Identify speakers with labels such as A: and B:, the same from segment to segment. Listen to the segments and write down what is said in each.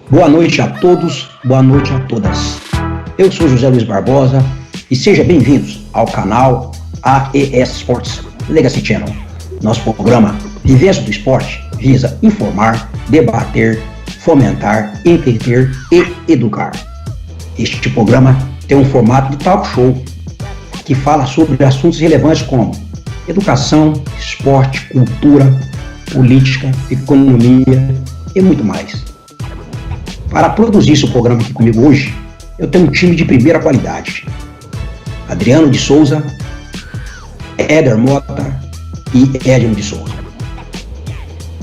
A: Boa noite a todos, boa noite a todas. Eu sou José Luiz Barbosa e sejam bem-vindos ao canal AES Sports Legacy Channel. Nosso programa Vivência do Esporte visa informar, debater, fomentar, entreter e educar. Este programa tem um formato de talk show que fala sobre assuntos relevantes como educação, esporte, cultura, política, economia e muito mais. Para produzir esse programa aqui comigo hoje, eu tenho um time de primeira qualidade. Adriano de Souza, Éder Mota e Edmo de Souza.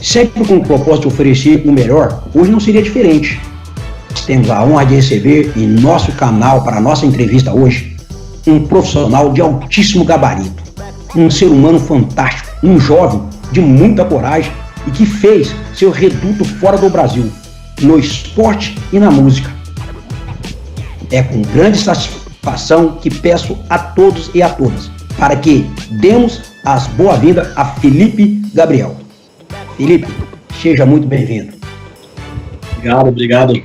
A: Sempre com o propósito de oferecer o melhor, hoje não seria diferente. Temos a honra de receber em nosso canal, para a nossa entrevista hoje, um profissional de altíssimo gabarito, um ser humano fantástico, um jovem de muita coragem e que fez seu reduto fora do Brasil, no esporte e na música. É com grande satisfação que peço a todos e a todas para que demos as boas-vindas a Felipe Gabriel. Felipe, seja muito bem-vindo.
B: Obrigado.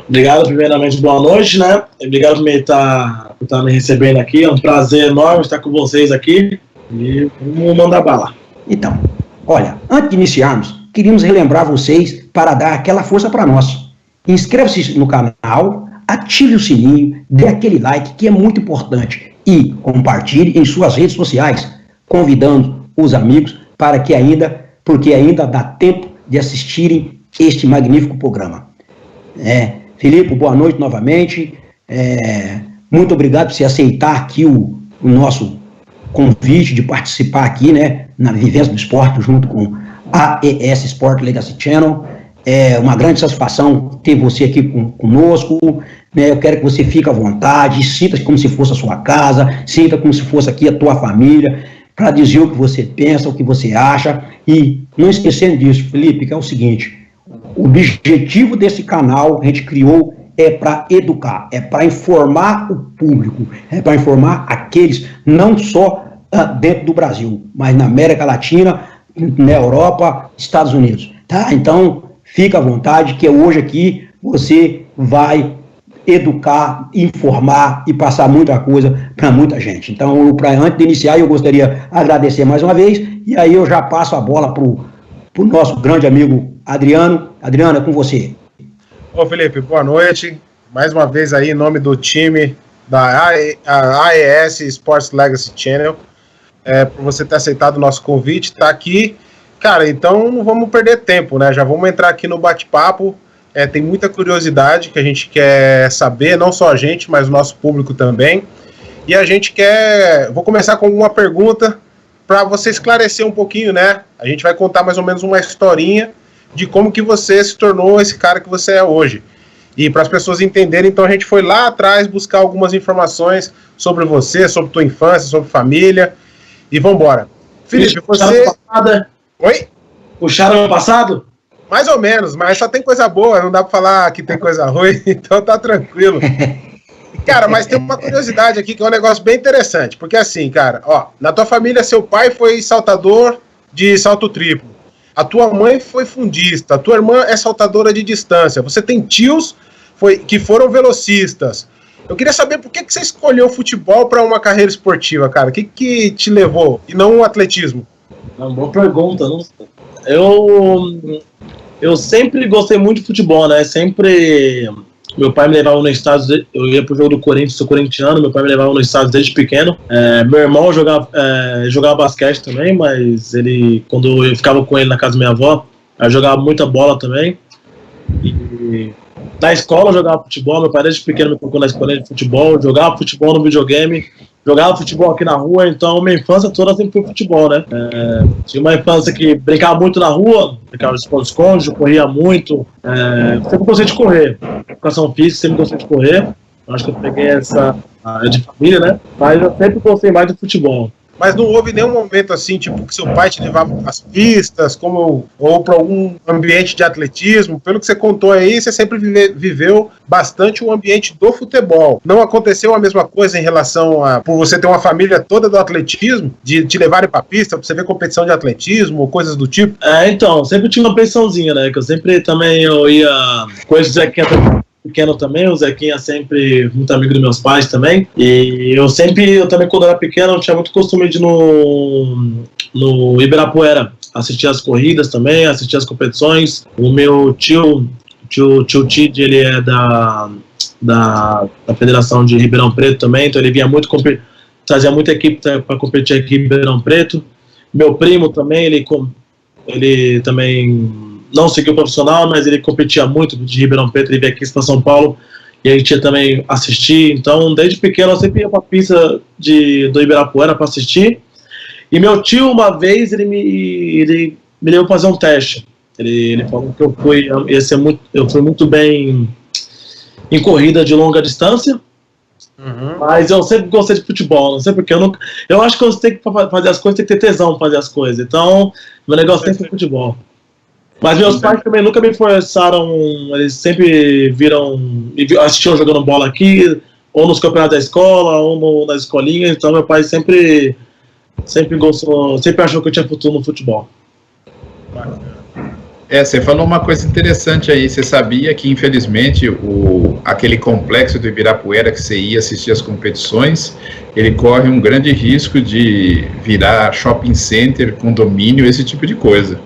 B: Obrigado, primeiramente, boa noite, né? Obrigado por estar me recebendo aqui. É um prazer enorme estar com vocês aqui. E vamos mandar bala.
A: Então, olha, antes de iniciarmos, queríamos relembrar vocês para dar aquela força para nós. Inscreva-se no canal, ative o sininho, dê aquele like que é muito importante e compartilhe em suas redes sociais, convidando os amigos porque ainda dá tempo de assistirem este magnífico programa. Felipe, boa noite novamente. Muito obrigado por você aceitar aqui o nosso convite de participar aqui, né, na Vivência do Esporte, junto com a AES Sport Legacy Channel. É uma grande satisfação ter você aqui conosco, né? Eu quero que você fique à vontade, sinta como se fosse a sua casa, sinta como se fosse aqui a tua família, para dizer o que você pensa, o que você acha. E não esquecendo disso, Felipe, que é o seguinte: o objetivo desse canal a gente criou é para educar, é para informar o público, é para informar aqueles, não só dentro do Brasil, mas na América Latina, na Europa, Estados Unidos, tá? Então, fica à vontade, que hoje aqui você vai educar, informar e passar muita coisa para muita gente. Então, antes de iniciar, eu gostaria de agradecer mais uma vez, e aí eu já passo a bola para o nosso grande amigo Adriano. Adriano, é com você.
C: Ô Felipe, boa noite. Mais uma vez aí em nome do time da AES Sports Legacy Channel, por você ter aceitado o nosso convite, tá aqui. Cara, então não vamos perder tempo, né? Já vamos entrar aqui no bate-papo. Tem muita curiosidade que a gente quer saber, não só a gente, mas o nosso público também. E a gente vou começar com uma pergunta para você esclarecer um pouquinho, né? A gente vai contar mais ou menos uma historinha de como que você se tornou esse cara que você é hoje. E para as pessoas entenderem, então a gente foi lá atrás buscar algumas informações sobre você, sobre tua infância, sobre família, e vambora. Felipe, você... Oi?
B: Puxaram no passado?
C: Mais ou menos, mas só tem coisa boa, não dá para falar que tem coisa ruim, então tá tranquilo. Cara, mas tem uma curiosidade aqui que é um negócio bem interessante, porque assim, cara, ó, na tua família seu pai foi saltador de salto triplo, a tua mãe foi fundista, a tua irmã é saltadora de distância, você tem tios que foram velocistas. Eu queria saber por que você escolheu o futebol para uma carreira esportiva, cara? O que te levou, e não o atletismo?
B: É uma boa pergunta, não sei. Eu sempre gostei muito de futebol, né? Sempre... Meu pai me levava nos estádios, eu ia pro jogo do Corinthians, sou corintiano, meu pai me levava nos estádios desde pequeno. Meu irmão jogava basquete também, mas quando eu ficava com ele na casa da minha avó, eu jogava muita bola também. E na escola eu jogava futebol, meu pai desde pequeno me colocou na escola de futebol, jogava futebol no videogame, jogava futebol aqui na rua, então minha infância toda sempre foi futebol, né? Tinha uma infância que brincava muito na rua, brincava de esconde-esconde, corria muito, sempre gostei de correr. Educação física, sempre gostei de correr. Acho que eu peguei essa área de família, né? Mas eu sempre gostei mais de futebol.
C: mas não houve nenhum momento assim, tipo, que seu pai te levava para as pistas, ou para algum ambiente de atletismo. Pelo que você contou aí, você sempre viveu bastante o ambiente do futebol. Não aconteceu a mesma coisa em relação a, por você ter uma família toda do atletismo, de te levarem para a pista, para você ver competição de atletismo, ou coisas do tipo?
B: Então, sempre tinha uma pensãozinha, né, que eu sempre também eu ia com esse Zequinha pequeno também, o Zequinha sempre muito amigo dos meus pais também, e eu também quando era pequeno, eu tinha muito costume de ir no Ibirapuera, assistir as corridas também, assistir as competições. O meu tio Tid, ele é da Federação de Ribeirão Preto também, então ele vinha muito trazia muita equipe para competir aqui em Ribeirão Preto. Meu primo também, ele também não seguiu profissional, mas ele competia muito de Ribeirão Preto, ele veio aqui para São Paulo e a gente ia também assistir. Então, desde pequeno, eu sempre ia para a pista do Ibirapuera para assistir. E meu tio, uma vez, ele me levou fazer um teste. Ele falou que eu fui muito bem em corrida de longa distância. Uhum. Mas eu sempre gostei de futebol, não sei porque. Eu acho que você tem que fazer as coisas, tem que ter tesão para fazer as coisas. Então, meu negócio sempre é futebol. Mas meus pais também nunca me forçaram, eles sempre assistiam jogando bola aqui, ou nos campeonatos da escola, ou nas escolinhas. Então, meu pai sempre gostou, sempre achou que eu tinha futuro no futebol.
D: Você falou uma coisa interessante aí. Você sabia que, infelizmente, aquele complexo do Ibirapuera que você ia assistir as competições, ele corre um grande risco de virar shopping center, condomínio, esse tipo de coisa.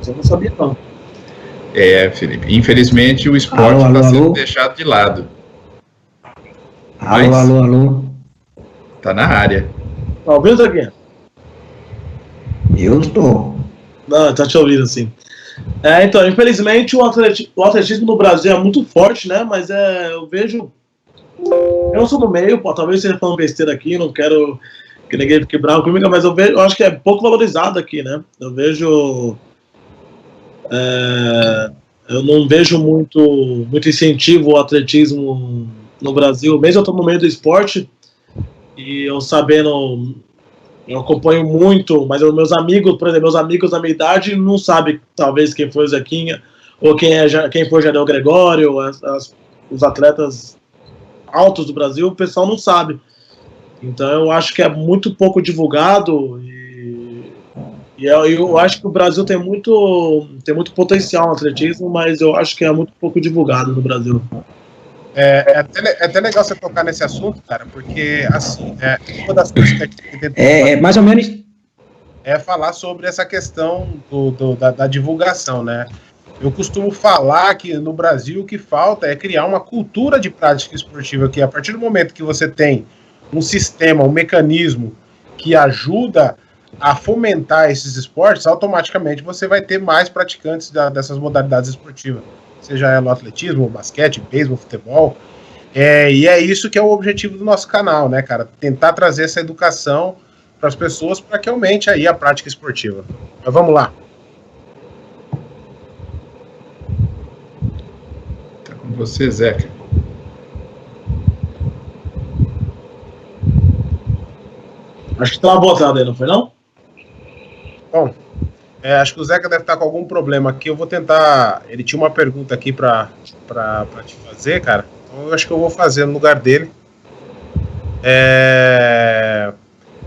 B: Eu não sabia, não.
D: Felipe. Infelizmente, o esporte está sendo deixado de lado.
A: Alô.
D: Tá na área.
B: Tá ouvindo aqui?
A: Eu estou.
B: Não, tá te ouvindo, sim. Então, infelizmente, o atletismo no Brasil é muito forte, né? Mas eu vejo... Eu não sou do meio, talvez seja falando besteira aqui, não quero que ninguém fique bravo comigo, mas eu acho que é pouco valorizado aqui, né? Eu vejo... eu não vejo muito incentivo ao atletismo no Brasil, mesmo eu estou no meio do esporte, e eu acompanho muito, mas meus amigos, por exemplo, meus amigos da minha idade não sabem, talvez, quem foi o Zequinha, ou quem foi o Jardel Gregório, os atletas altos do Brasil, o pessoal não sabe. Então eu acho que é muito pouco divulgado, e eu acho que o Brasil tem muito potencial no atletismo, mas eu acho que é muito pouco divulgado no Brasil.
C: É até legal você tocar nesse assunto, cara, porque, assim, uma das coisas que a gente tenta
A: mais ou menos
C: é falar sobre essa questão da divulgação, né? Eu costumo falar que no Brasil o que falta é criar uma cultura de prática esportiva, que a partir do momento que você tem um sistema, um mecanismo que ajuda a fomentar esses esportes, automaticamente você vai ter mais praticantes dessas modalidades esportivas, seja ela o atletismo, o basquete, beisebol, futebol, e é isso que é o objetivo do nosso canal, né, cara? Tentar trazer essa educação para as pessoas para que aumente aí a prática esportiva. Mas vamos lá.
D: Tá com você, Zeca.
B: Acho que tá uma botada aí, não foi não?
C: Bom, acho que o Zeca deve estar com algum problema aqui. Eu vou tentar. Ele tinha uma pergunta aqui para te fazer, cara. Então eu acho que eu vou fazer no lugar dele.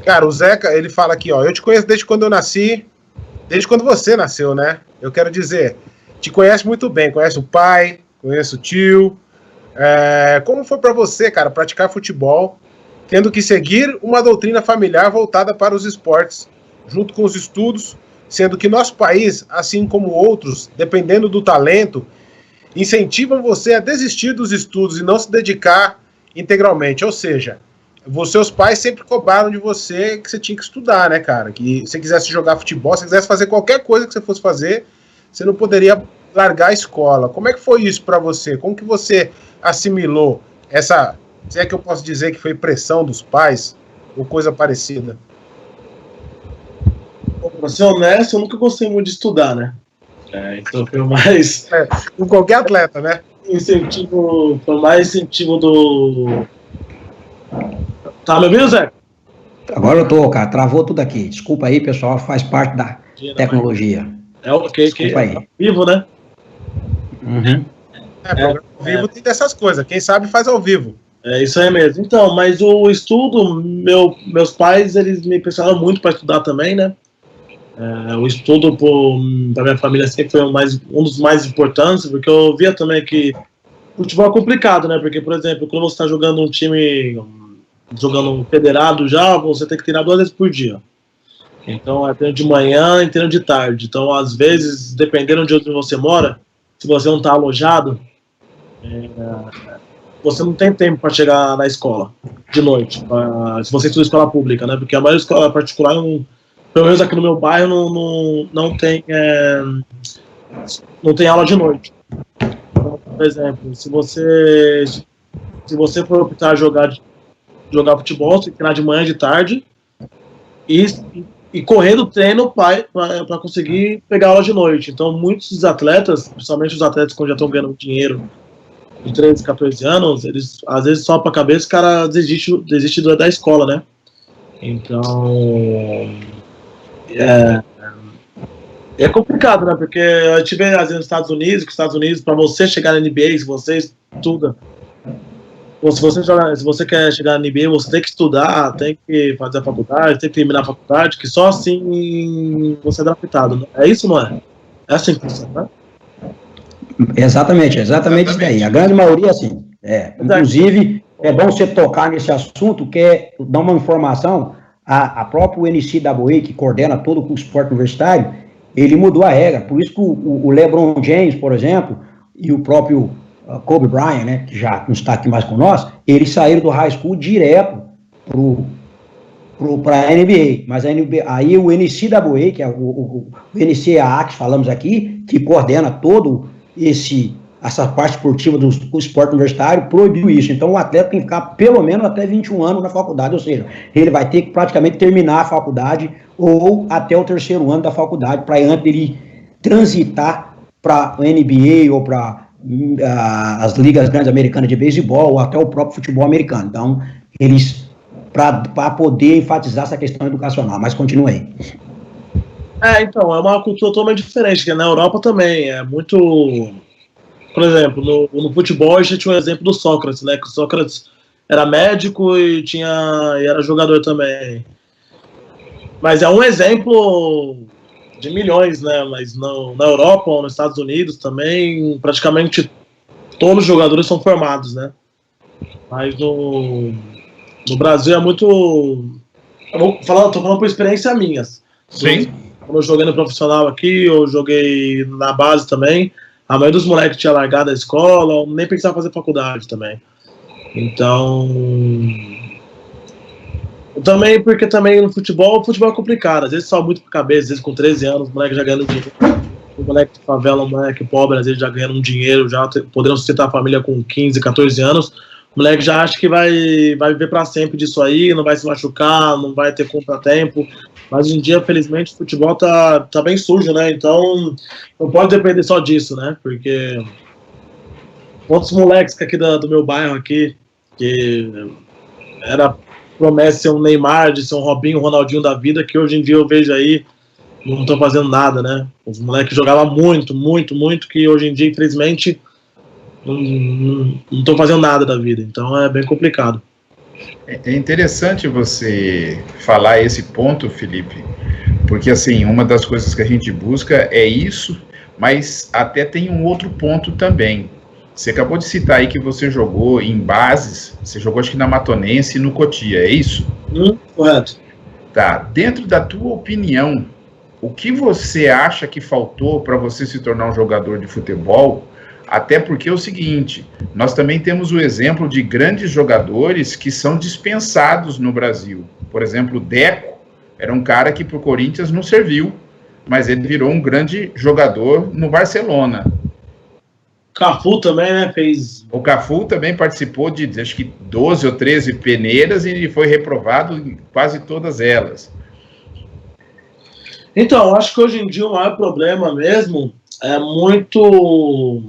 C: Cara, o Zeca, ele fala aqui, ó. Eu te conheço desde quando eu nasci, desde quando você nasceu, né? Eu quero dizer, te conhece muito bem. Conhece o pai, conhece o tio. Como foi para você, cara, praticar futebol, tendo que seguir uma doutrina familiar voltada para os esportes, junto com os estudos, sendo que nosso país, assim como outros, dependendo do talento, incentivam você a desistir dos estudos e não se dedicar integralmente. Ou seja, seus pais sempre cobraram de você que você tinha que estudar, né, cara? Que se você quisesse jogar futebol, se você quisesse fazer qualquer coisa que você fosse fazer, você não poderia largar a escola. Como é que foi isso para você? Como que você assimilou essa, se é que eu posso dizer que foi pressão dos pais ou coisa parecida?
B: Pra ser honesto, eu nunca gostei muito de estudar, né? Então foi mais...
C: com qualquer atleta, né?
B: Foi mais incentivo do... Tá me ouvindo, Zé?
A: Agora eu tô, cara, travou tudo aqui. Desculpa aí, pessoal, faz parte da tecnologia.
B: É o que
A: aí.
B: Vivo, né?
A: Uhum.
C: Programa ao vivo tem dessas coisas. Quem sabe faz ao vivo.
B: É isso aí mesmo. Então, mas o estudo, meus pais, eles me pressionaram muito para estudar também, né? O estudo para minha família sempre foi um dos mais importantes, porque eu via também que futebol é complicado, né? Porque, por exemplo, quando você está jogando um time, jogando um federado já, você tem que treinar 2 vezes por dia. Então, é treino de manhã e treino de tarde. Então, às vezes, dependendo de onde você mora, se você não está alojado, você não tem tempo para chegar na escola de noite, se você estuda escola pública, né? Porque a maioria da escola particular, pelo menos aqui no meu bairro, não tem aula de noite. Então, por exemplo, se você for optar jogar futebol, você tem que treinar de manhã e de tarde e correr do treino para conseguir pegar aula de noite. Então, muitos atletas, principalmente os atletas que já estão ganhando dinheiro de 13, 14 anos, eles às vezes só para a cabeça o cara desiste da escola, né? Então é complicado, né? Porque a gente vê às vezes nos Estados Unidos, para você chegar na NBA, se você estuda, ou se você quer chegar na NBA, você tem que estudar, tem que fazer a faculdade, tem que terminar a faculdade, que só assim você é adaptado, né? É isso, não é? É assim que funciona, né?
A: Exatamente isso daí. A grande maioria, assim. Inclusive, é bom você tocar nesse assunto, que é dar uma informação. A própria NCAA, que coordena todo o esporte universitário, ele mudou a regra. Por isso que o LeBron James, por exemplo, e o próprio Kobe Bryant, né, que já não está aqui mais com nós, eles saíram do high school direto para a NBA. Mas aí o NCAA, que é o NCAA que falamos aqui, que coordena todo essa parte esportiva do esporte universitário, proibiu isso. Então o atleta tem que ficar pelo menos até 21 anos na faculdade, ou seja, ele vai ter que praticamente terminar a faculdade ou até o 3º ano da faculdade, para antes dele transitar para a NBA ou para as ligas grandes americanas de beisebol ou até o próprio futebol americano. Então, eles, para poder enfatizar essa questão educacional, mas continue aí.
B: Então, é uma cultura totalmente diferente, que na Europa também é muito... Por exemplo, no futebol a gente tinha um exemplo do Sócrates, né? Que o Sócrates era médico e era jogador também. Mas é um exemplo de milhões, né? Mas na Europa ou nos Estados Unidos também, praticamente todos os jogadores são formados, né? Mas no Brasil é muito... tô falando por experiência minha.
D: Sim.
B: Quando eu joguei no profissional aqui, eu joguei na base também, a maioria dos moleques tinha largado a escola, nem pensava fazer faculdade também. Então... Também, porque também no futebol é complicado, às vezes só muito pra cabeça, às vezes com 13 anos, o moleque já ganhando dinheiro. O moleque de favela, o moleque pobre, às vezes já ganhando um dinheiro, já podendo sustentar a família com 15, 14 anos, o moleque já acha que vai viver pra sempre disso aí, não vai se machucar, não vai ter contratempo. Mas hoje em dia, felizmente, o futebol tá bem sujo, né? Então, não pode depender só disso, né? Porque outros moleques aqui do meu bairro aqui, que era promessa de ser um Neymar, de ser um Robinho, um Ronaldinho da vida, que hoje em dia eu vejo aí, não estão fazendo nada, né? Os moleques jogavam muito, muito, muito, que hoje em dia, infelizmente, não estão fazendo nada da vida. Então é bem complicado.
D: É interessante você falar esse ponto, Felipe, porque assim, uma das coisas que a gente busca é isso, mas até tem um outro ponto também. Você acabou de citar aí que você jogou em bases, você jogou acho que na Matonense e no Cotia, é isso?
B: Correto.
D: Tá, dentro da tua opinião, o que você acha que faltou para você se tornar um jogador de futebol? Até porque é o seguinte, nós também temos o exemplo de grandes jogadores que são dispensados no Brasil. Por exemplo, o Deco era um cara que para o Corinthians não serviu, mas ele virou um grande jogador no Barcelona.
B: Cafu também, né, fez...
D: O Cafu também participou de, acho que 12 ou 13 peneiras e ele foi reprovado em quase todas elas.
B: Então, acho que hoje em dia o maior problema mesmo é muito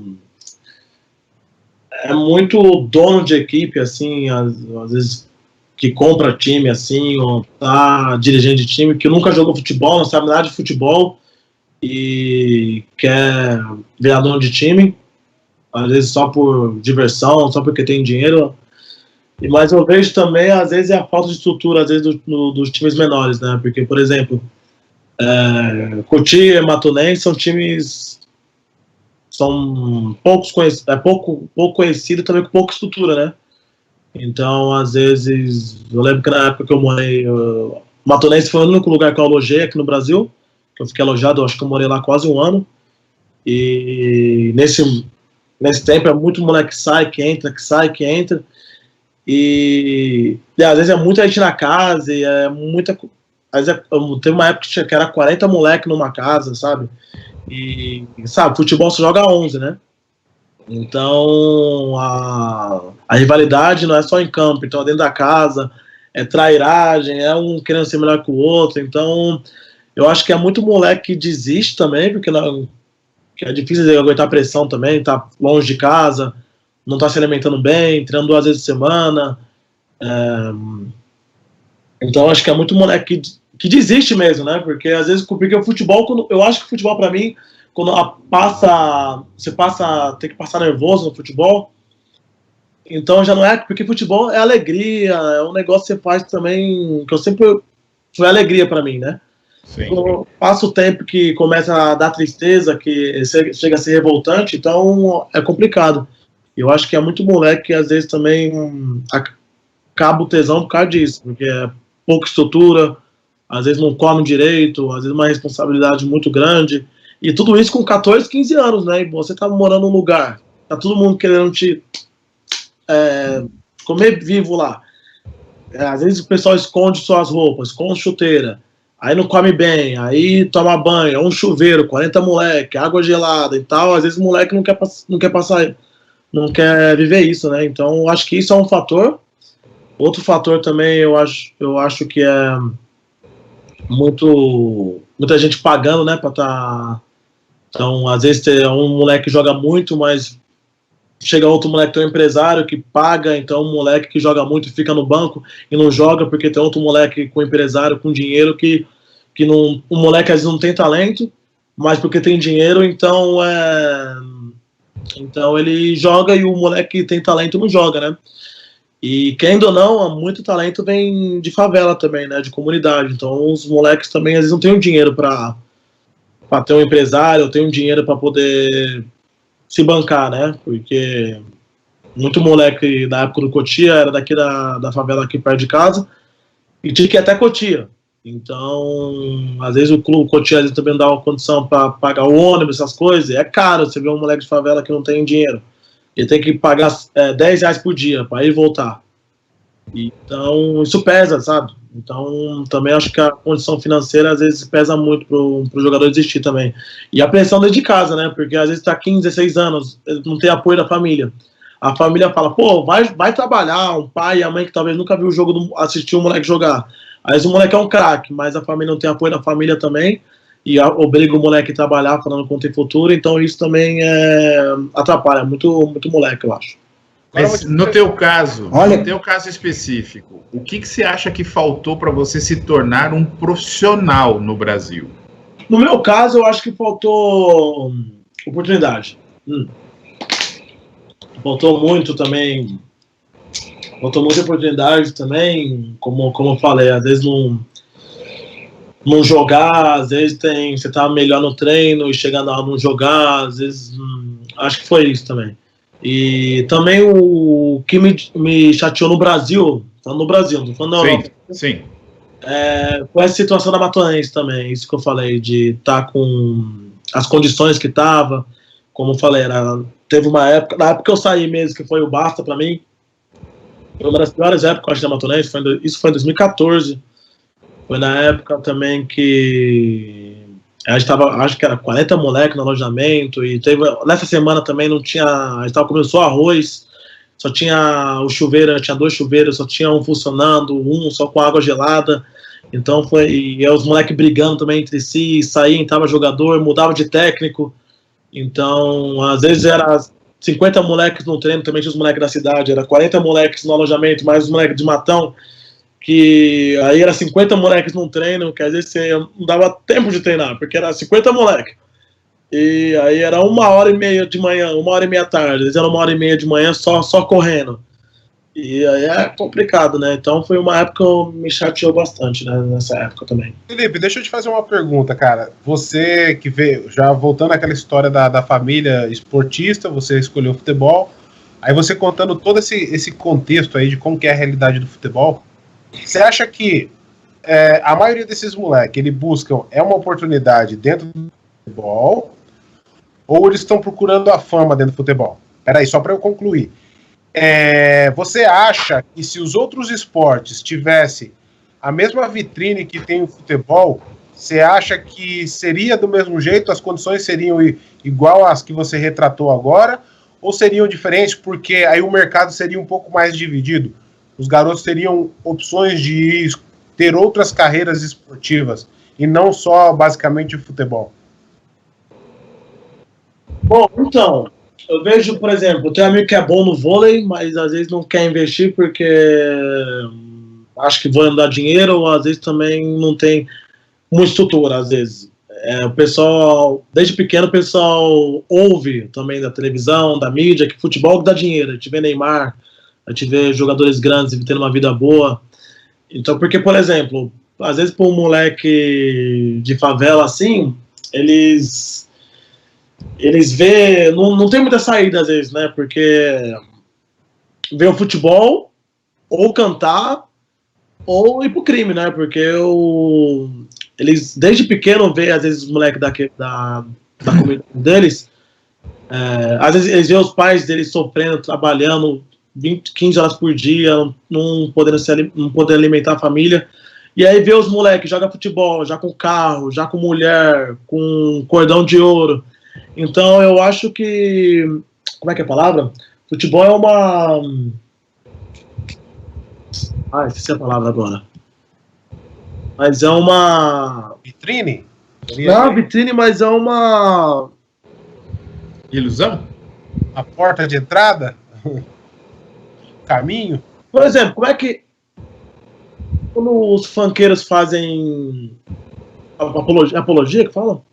B: dono de equipe, assim, às vezes que compra time, assim, ou tá dirigindo de time, que nunca jogou futebol, não sabe nada de futebol e quer virar dono de time, às vezes só por diversão, só porque tem dinheiro. Mas eu vejo também, às vezes, a falta de estrutura, às vezes, dos times menores, né? Porque, por exemplo, Cotia e Matonense são times, são pouco conhecidos também, com pouca estrutura, né? Então, às vezes, eu lembro que na época que eu morei, Matonense foi o único lugar que eu alojei aqui no Brasil, que eu fiquei alojado, eu acho que eu morei lá quase um ano, e nesse tempo é muito moleque que sai, que entra, e às vezes é muita gente na casa, e é muita... Às vezes teve uma época que era 40 moleques numa casa, sabe? E, sabe, futebol se joga 11, né? Então, a rivalidade não é só em campo, então é dentro da casa, é trairagem, é um querendo ser melhor que o outro. Então, eu acho que é muito moleque que desiste também, porque que é difícil de aguentar pressão também, tá longe de casa, não tá se alimentando bem, treinando 2 vezes por semana. Então, acho que é muito moleque que desiste mesmo, né? Porque às vezes, porque o futebol, eu acho que o futebol para mim, quando você tem que passar nervoso no futebol, então já não é, porque futebol é alegria, é um negócio que você faz também, que eu sempre, foi alegria para mim, né?
D: Sim.
B: Quando passa o tempo que começa a dar tristeza, que chega a ser revoltante, então é complicado. Eu acho que é muito moleque que às vezes também acaba o tesão por causa disso, porque é pouca estrutura, às vezes não come direito, às vezes uma responsabilidade muito grande, e tudo isso com 14, 15 anos, né? E você tá morando num lugar, tá todo mundo querendo te comer vivo lá. Às vezes o pessoal esconde suas roupas, esconde chuteira, aí não come bem, aí toma banho, é um chuveiro, 40 moleque, água gelada e tal. Às vezes o moleque não quer passar, não quer viver isso, né? Então eu acho que isso é um fator. Outro fator também, eu acho que é muita gente pagando, né, pra tá. Então, às vezes tem um moleque que joga muito, mas chega outro moleque que é um empresário que paga, então um moleque que joga muito fica no banco e não joga porque tem outro moleque com empresário, com dinheiro, que não, um moleque às vezes não tem talento, mas porque tem dinheiro, então ele joga e o moleque que tem talento não joga, né? E, querendo ou não, muito talento vem de favela também, né, de comunidade. Então, os moleques também, às vezes, não têm o dinheiro para ter um empresário, tem um dinheiro para poder se bancar, né, porque muito moleque da época do Cotia era daqui da favela aqui perto de casa, e tinha que ir até Cotia. Então, às vezes, o clube Cotia às vezes, também não dá uma condição para pagar o ônibus, essas coisas. É caro você ver um moleque de favela que não tem dinheiro. Ele tem que pagar R$10 por dia para ir e voltar. Então, isso pesa, sabe? Então, também acho que a condição financeira, às vezes, pesa muito pro jogador desistir também. E a pressão dentro de casa, né? Porque, às vezes, tá 15, 16 anos, não tem apoio da família. A família fala, pô, vai trabalhar, um pai e a mãe que talvez nunca viu o jogo, assistiu o moleque jogar. Às vezes o moleque é um craque, mas a família não tem apoio da família também, e obriga o moleque a trabalhar falando que não tem futuro, então isso também atrapalha muito, muito moleque, eu acho.
D: Mas no teu caso, no teu caso específico, o que você acha que faltou para você se tornar um profissional no Brasil?
B: No meu caso, eu acho que faltou oportunidade. Faltou muito também. Faltou muita oportunidade também, como eu falei, às vezes não jogar, às vezes você tá melhor no treino e chegar na hora não jogar, às vezes acho que foi isso também. E também o que me chateou no Brasil, falando no Brasil, não falando na Europa.
D: Sim.
B: Foi essa situação da Matonense também, isso que eu falei, de estar com as condições que tava, como eu falei, teve uma época, na época que eu saí mesmo, que foi o basta pra mim, foi uma das piores épocas, acho, da Matonense, isso foi em 2014, foi na época também que a gente tava, acho que era 40 moleques no alojamento, e nessa semana também não tinha, a gente tava comendo só arroz, só tinha o chuveiro, tinha 2 chuveiros, só tinha um funcionando, um só com água gelada, então e os moleques brigando também entre si, saíam, entrava jogador, mudava de técnico, então às vezes era 50 moleques no treino, também tinha os moleques da cidade, era 40 moleques no alojamento, mais os moleques de Matão, que aí era 50 moleques num treino, que às vezes você não dava tempo de treinar, porque era 50 moleques. E aí era 1h30 de manhã, 1h30 à tarde, às vezes era 1h30 de manhã só correndo. E aí é complicado, né? Então foi uma época que me chateou bastante, né? Nessa época também.
C: Felipe, deixa eu te fazer uma pergunta, cara. Você que veio, já voltando àquela história da família esportista, você escolheu o futebol, aí você contando todo esse contexto aí de como que é a realidade do futebol, você acha que a maioria desses moleques, eles buscam uma oportunidade dentro do futebol, ou eles estão procurando a fama dentro do futebol? Peraí, só para eu concluir. Você acha que se os outros esportes tivessem a mesma vitrine que tem o futebol, você acha que seria do mesmo jeito, as condições seriam igual às que você retratou agora, ou seriam diferentes porque aí o mercado seria um pouco mais dividido? Os garotos teriam opções de ter outras carreiras esportivas e não só basicamente o futebol?
B: Bom, então, eu vejo, por exemplo, tem um amigo que é bom no vôlei, mas às vezes não quer investir porque acho que vôlei não dá dinheiro, ou às vezes também não tem muita estrutura, às vezes. O pessoal, desde pequeno, o pessoal ouve também da televisão, da mídia, que futebol dá dinheiro. A gente vê Neymar, a gente vê jogadores grandes tendo uma vida boa. Então, porque, por exemplo, às vezes para um moleque de favela assim, eles vê, não tem muita saída às vezes, né? Porque vê o futebol, ou cantar, ou ir pro crime, né? Porque eles, desde pequeno, vê às vezes os moleques da comunidade deles, às vezes eles vê os pais deles sofrendo, trabalhando 15 horas por dia, não podendo alimentar a família. E aí vê os moleques, joga futebol, já com carro, já com mulher, com cordão de ouro. Então eu acho que, como é que é a palavra? Futebol é uma... esqueci a palavra agora. Mas é uma...
C: Vitrine?
B: Não, vitrine, mas é uma...
D: Ilusão?
C: A porta de entrada? Caminho?
B: Por exemplo, como é que quando os funkeiros fazem apologia que falam?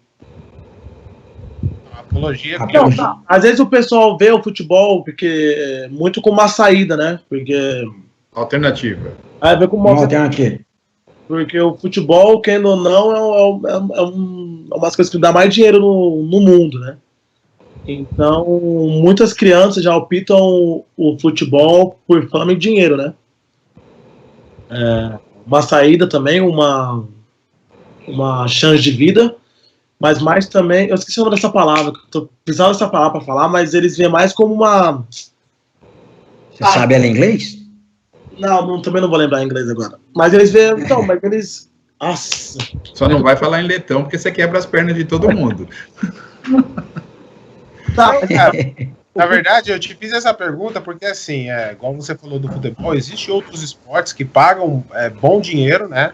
C: Apologia.
B: Não, tá. Às vezes o pessoal vê o futebol porque muito como uma saída, né? Porque
D: Alternativa.
B: vê como
A: Uma alternativa.
B: Porque o futebol, quem ou não, é uma das coisas que dá mais dinheiro no mundo, né? Então, muitas crianças já optam o futebol por fama e dinheiro, né? Uma saída também, uma chance de vida, mas mais também, eu esqueci o nome dessa palavra, tô precisando dessa palavra para falar, mas eles veem mais como uma...
A: Você sabe ela em inglês?
B: Não, também não vou lembrar em inglês agora. Mas eles veem, então, mas eles... Nossa!
D: Só não vai falar em letão, porque você quebra as pernas de todo mundo.
B: Tá.
C: Na verdade, eu te fiz essa pergunta porque, assim, igual você falou do futebol, existem outros esportes que pagam bom dinheiro, né?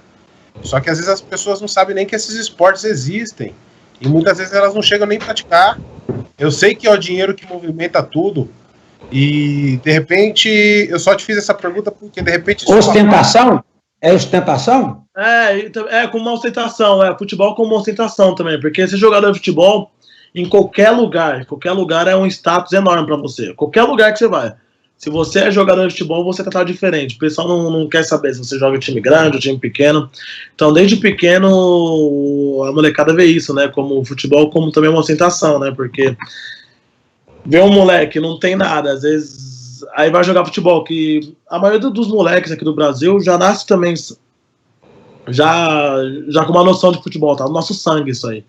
C: Só que às vezes as pessoas não sabem nem que esses esportes existem. E muitas vezes elas não chegam nem a praticar. Eu sei que é o dinheiro que movimenta tudo. E, de repente, eu só te fiz essa pergunta porque, de repente...
A: Ostentação? É ostentação?
B: Como uma ostentação. Futebol como uma ostentação também. Porque ser jogador de futebol... Em qualquer lugar é um status enorme para você. Qualquer lugar que você vai. Se você é jogador de futebol, você é tratado diferente. O pessoal não quer saber se você joga em time grande ou time pequeno. Então, desde pequeno, a molecada vê isso, né? Como o futebol, como também uma ostentação, né? Porque vê um moleque, não tem nada, às vezes, aí vai jogar futebol, que a maioria dos moleques aqui do Brasil já nasce também já com uma noção de futebol, tá? No nosso sangue isso aí.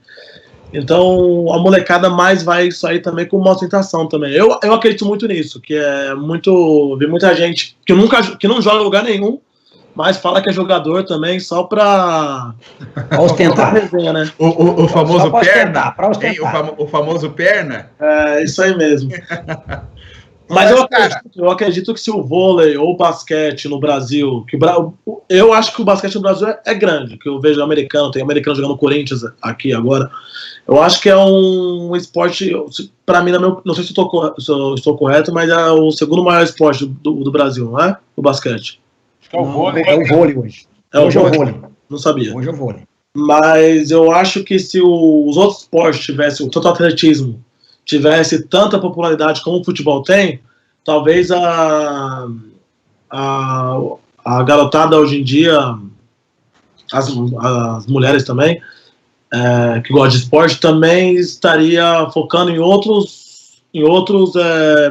B: Então, a molecada mais vai isso aí também com uma ostentação também. Eu acredito muito nisso, que vi muita gente que não joga em lugar nenhum, mas fala que é jogador também só pra
A: ostentar.
B: Pra resenha, né?
D: O famoso perna.
A: Ostentar.
D: O famoso perna.
B: É, isso aí mesmo. Mas eu acredito que se o vôlei ou o basquete no Brasil, eu acho que o basquete no Brasil é grande, que eu vejo americano, tem americano jogando no Corinthians aqui agora. Eu acho que é um esporte, para mim, não sei se eu estou correto, mas é o segundo maior esporte do Brasil, não é? O basquete.
C: É o vôlei.
A: É o vôlei hoje.
B: Hoje é o vôlei. Não sabia.
A: Hoje é o vôlei.
B: Mas eu acho que se os outros esportes tivessem, tanto o atletismo tivesse tanta popularidade como o futebol tem, talvez a garotada hoje em dia, as mulheres também, que gostam de esporte, também estaria focando em outros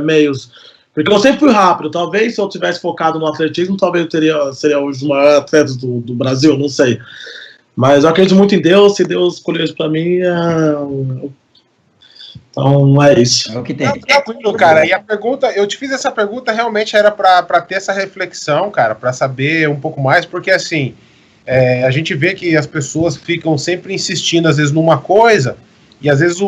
B: meios. Porque eu sempre fui rápido. Talvez se eu tivesse focado no atletismo, talvez eu seria hoje o maior atleta do Brasil, não sei. Mas eu acredito muito em Deus. Se Deus escolheu isso pra mim, então é isso.
A: É o que tem.
C: Tranquilo, cara. E a pergunta, eu te fiz essa pergunta, realmente era pra ter essa reflexão, cara, pra saber um pouco mais, porque assim, a gente vê que as pessoas ficam sempre insistindo, às vezes, numa coisa, e às vezes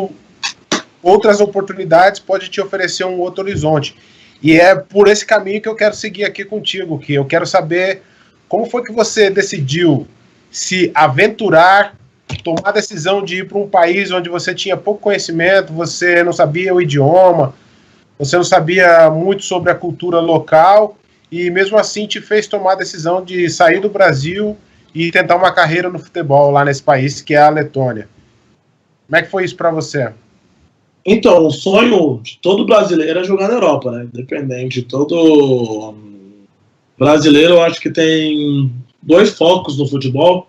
C: outras oportunidades podem te oferecer um outro horizonte. E é por esse caminho que eu quero seguir aqui contigo, que eu quero saber como foi que você decidiu se aventurar, tomar a decisão de ir para um país onde você tinha pouco conhecimento, você não sabia o idioma, você não sabia muito sobre a cultura local, e mesmo assim te fez tomar a decisão de sair do Brasil e tentar uma carreira no futebol lá nesse país, que é a Letônia. Como é que foi isso para você?
B: Então, o sonho de todo brasileiro é jogar na Europa, né? Independente de todo brasileiro, eu acho que tem 2 focos no futebol,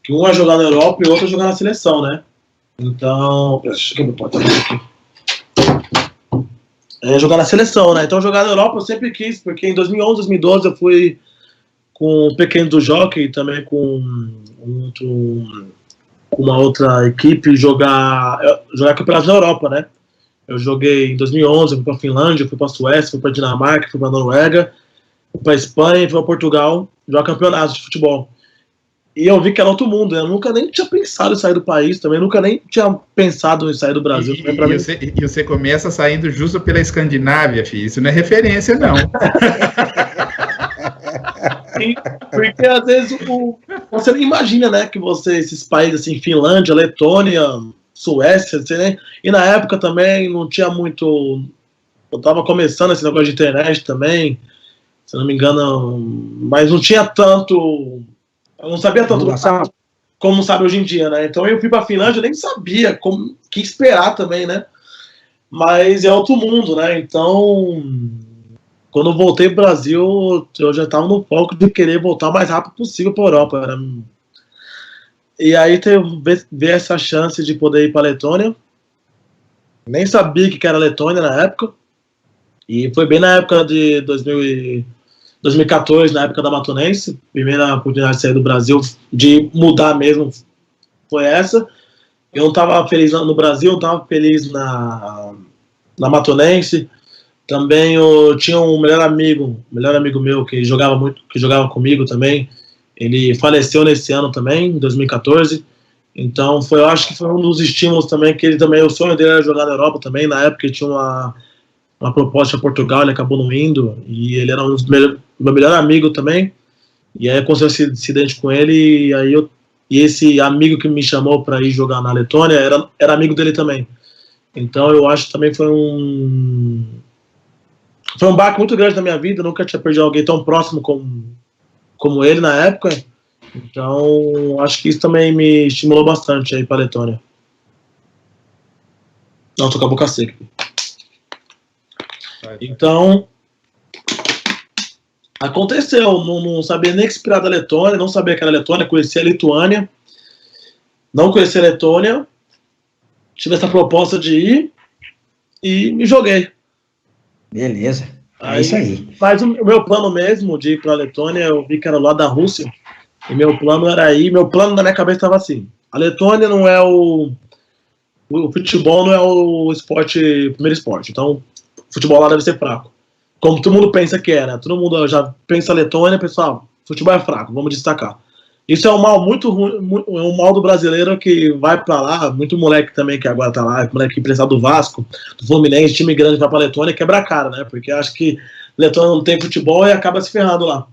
B: que um é jogar na Europa e o outro é jogar na seleção, né? Então, jogar na seleção, né? Então, jogar na Europa eu sempre quis, porque em 2011, 2012 eu fui com o Pequeno do Jockey e também com uma outra equipe jogar campeonato na Europa, né? Eu joguei em 2011, fui para Finlândia, fui para Suécia, fui para Dinamarca, fui para Noruega, fui para Espanha, fui para Portugal, jogar campeonatos de futebol. E eu vi que era outro mundo, eu nunca nem tinha pensado em sair do país, também nunca nem tinha pensado em sair do Brasil.
D: E você começa saindo justo pela Escandinávia, filho, isso não é referência, não.
B: Porque às vezes você nem imagina, né, que esses países assim, Finlândia, Letônia, Suécia, né, e na época também não tinha muito, eu tava começando esse negócio de internet também, se não me engano, mas não tinha tanto, eu não sabia tanto como sabe hoje em dia, né, então eu fui pra Finlândia, eu nem sabia o que esperar também, né, mas é outro mundo, né, então... Quando eu voltei pro Brasil, eu já estava no foco de querer voltar o mais rápido possível para a Europa. E aí ver essa chance de poder ir para a Letônia. Nem sabia que era Letônia na época. E foi bem na época de 2014, na época da Matonense. Primeira oportunidade de sair do Brasil, de mudar mesmo, foi essa. Eu não estava feliz no Brasil, eu estava feliz na Matonense. Também eu tinha um melhor amigo meu que jogava comigo também. Ele faleceu nesse ano também, em 2014. Então eu acho que foi um dos estímulos também, que ele também, o sonho dele era jogar na Europa também. Na época ele tinha uma proposta de Portugal, ele acabou não indo, e ele era meu melhor amigo também. E aí eu consegui esse acidente com ele, e esse amigo que me chamou para ir jogar na Letônia era amigo dele também. Então eu acho que também foi um baque muito grande na minha vida. Eu nunca tinha perdido alguém tão próximo como ele na época. Então, acho que isso também me estimulou bastante aí para a Letônia. Não, tô com a boca seca. Então, aconteceu. Não sabia nem que esperar da Letônia, não sabia que era Letônia, conhecia a Lituânia. Não conhecia a Letônia. Tive essa proposta de ir e me joguei.
A: Beleza, é isso aí.
B: Mas o meu plano mesmo de ir para a Letônia, eu vi que era lá da Rússia, e meu plano era ir, meu plano na minha cabeça estava assim, a Letônia não é o futebol não é o primeiro esporte, então o futebol lá deve ser fraco, como todo mundo pensa que é, né? Todo mundo já pensa Letônia, pessoal, futebol é fraco, vamos destacar. Isso é um mal muito ruim, é um mal do brasileiro que vai pra lá, muito moleque também que agora tá lá, moleque emprestado do Vasco, do Fluminense, time grande vai pra Letônia, quebra a cara, né? Porque acha que Letônia não tem futebol e acaba se ferrando lá.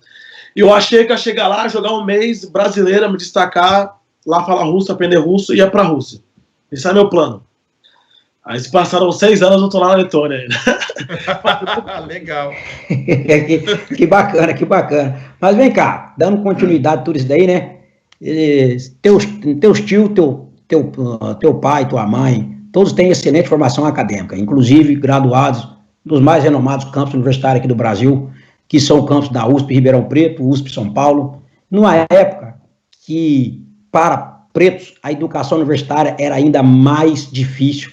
B: E eu achei que ia chegar lá, jogar um mês brasileira, me destacar, lá falar russo, aprender russo e ia pra Rússia. Esse é meu plano. Aí se passaram 6 anos, eu tô lá na Letônia ainda.
D: Legal.
A: Que bacana, que bacana. Mas vem cá, dando continuidade a tudo isso daí, né? Teus tios, teu pai, tua mãe, todos têm excelente formação acadêmica, inclusive graduados dos mais renomados campos universitários aqui do Brasil, que são o campus da USP Ribeirão Preto, USP São Paulo, numa época que, para pretos, a educação universitária era ainda mais difícil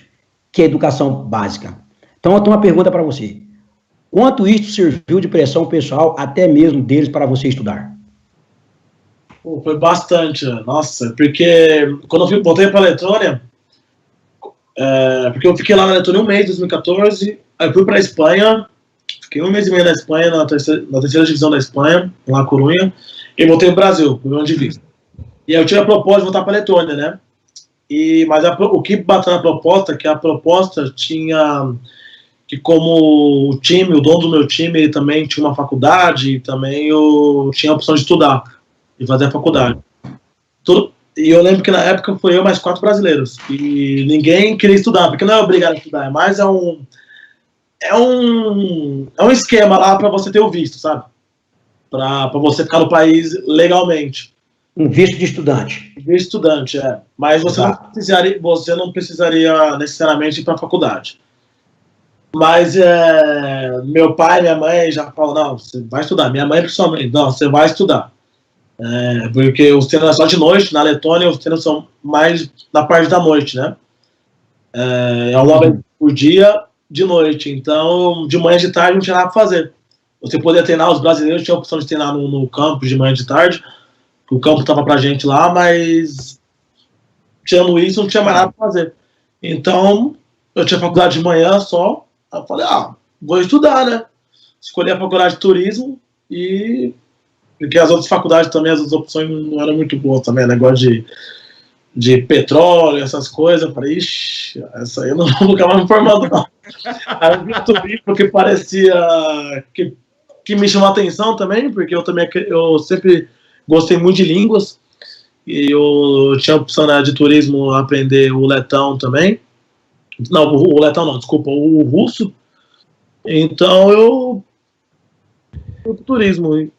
A: que a educação básica. Então, eu tenho uma pergunta para você. Quanto isso serviu de pressão pessoal, até mesmo deles, para você estudar?
B: Pô, foi bastante, nossa, porque quando eu voltei para a Letônia, porque eu fiquei lá na Letônia um mês, 2014, aí eu fui para a Espanha, fiquei 1 mês e meio na Espanha, na terceira divisão da Espanha, lá em Corunha, e voltei para o Brasil, por onde vista. E aí eu tive a proposta de voltar para a Letônia, né? Mas o que bateu na proposta, que a proposta tinha que, como o time, o dono do meu time, ele também tinha uma faculdade, e também eu tinha a opção de estudar e fazer a faculdade. E eu lembro que na época foi eu mais 4 brasileiros, e ninguém queria estudar, porque não é obrigado a estudar, mas é um esquema lá para você ter o visto, sabe? Para você ficar no país legalmente.
A: Um visto de estudante.
B: Visto de estudante, mas você não precisaria necessariamente ir para a faculdade. Mas meu pai e minha mãe já falaram, não, você vai estudar. Minha mãe, principalmente, não, você vai estudar. Porque os treinos são só de noite, na Letônia os treinos são mais na parte da noite, né? É uma vez por dia, de noite. Então, de manhã e de tarde não tinha nada para fazer. Você podia treinar, os brasileiros tinham a opção de treinar no campo de manhã e de tarde, o campo estava pra gente lá, mas tirando isso, não tinha mais nada para fazer. Então, eu tinha faculdade de manhã só, eu falei, vou estudar, né? Escolhi a faculdade de turismo, porque as outras faculdades também, as outras opções não eram muito boas também, negócio de petróleo, essas coisas. Eu falei, ixi, essa aí eu não vou nunca mais me formando, não. Aí eu vi o turismo que parecia que me chamou a atenção também, porque eu sempre gostei muito de línguas, e eu tinha a opção, né, de turismo, aprender o letão também. Não, o letão não, desculpa, o russo. Então eu turismo.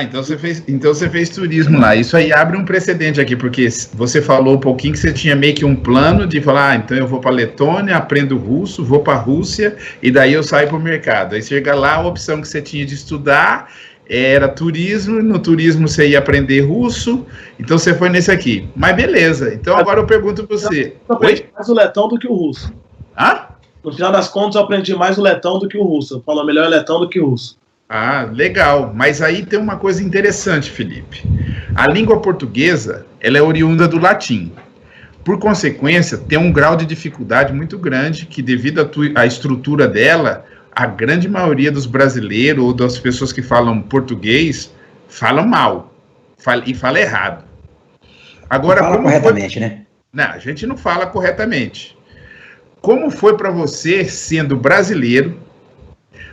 D: Então você fez turismo lá. Isso aí abre um precedente aqui, porque você falou um pouquinho que você tinha meio que um plano de falar, então eu vou para a Letônia, aprendo russo, vou para a Rússia, e daí eu saio para o mercado. Aí chega lá, a opção que você tinha de estudar era turismo, no turismo você ia aprender russo, então você foi nesse aqui. Mas beleza, então agora eu pergunto para você.
B: Eu aprendi mais o letão do que o russo. No final das contas, eu aprendi mais o letão do que o russo. Eu falo melhor letão do que o russo.
D: Legal. Mas aí tem uma coisa interessante, Felipe. A língua portuguesa, ela é oriunda do latim. Por consequência, tem um grau de dificuldade muito grande que, devido à estrutura dela, a grande maioria dos brasileiros ou das pessoas que falam português falam mal e falam errado. Agora,
A: não fala corretamente, né?
D: Não, a gente não fala corretamente. Como foi para você, sendo brasileiro,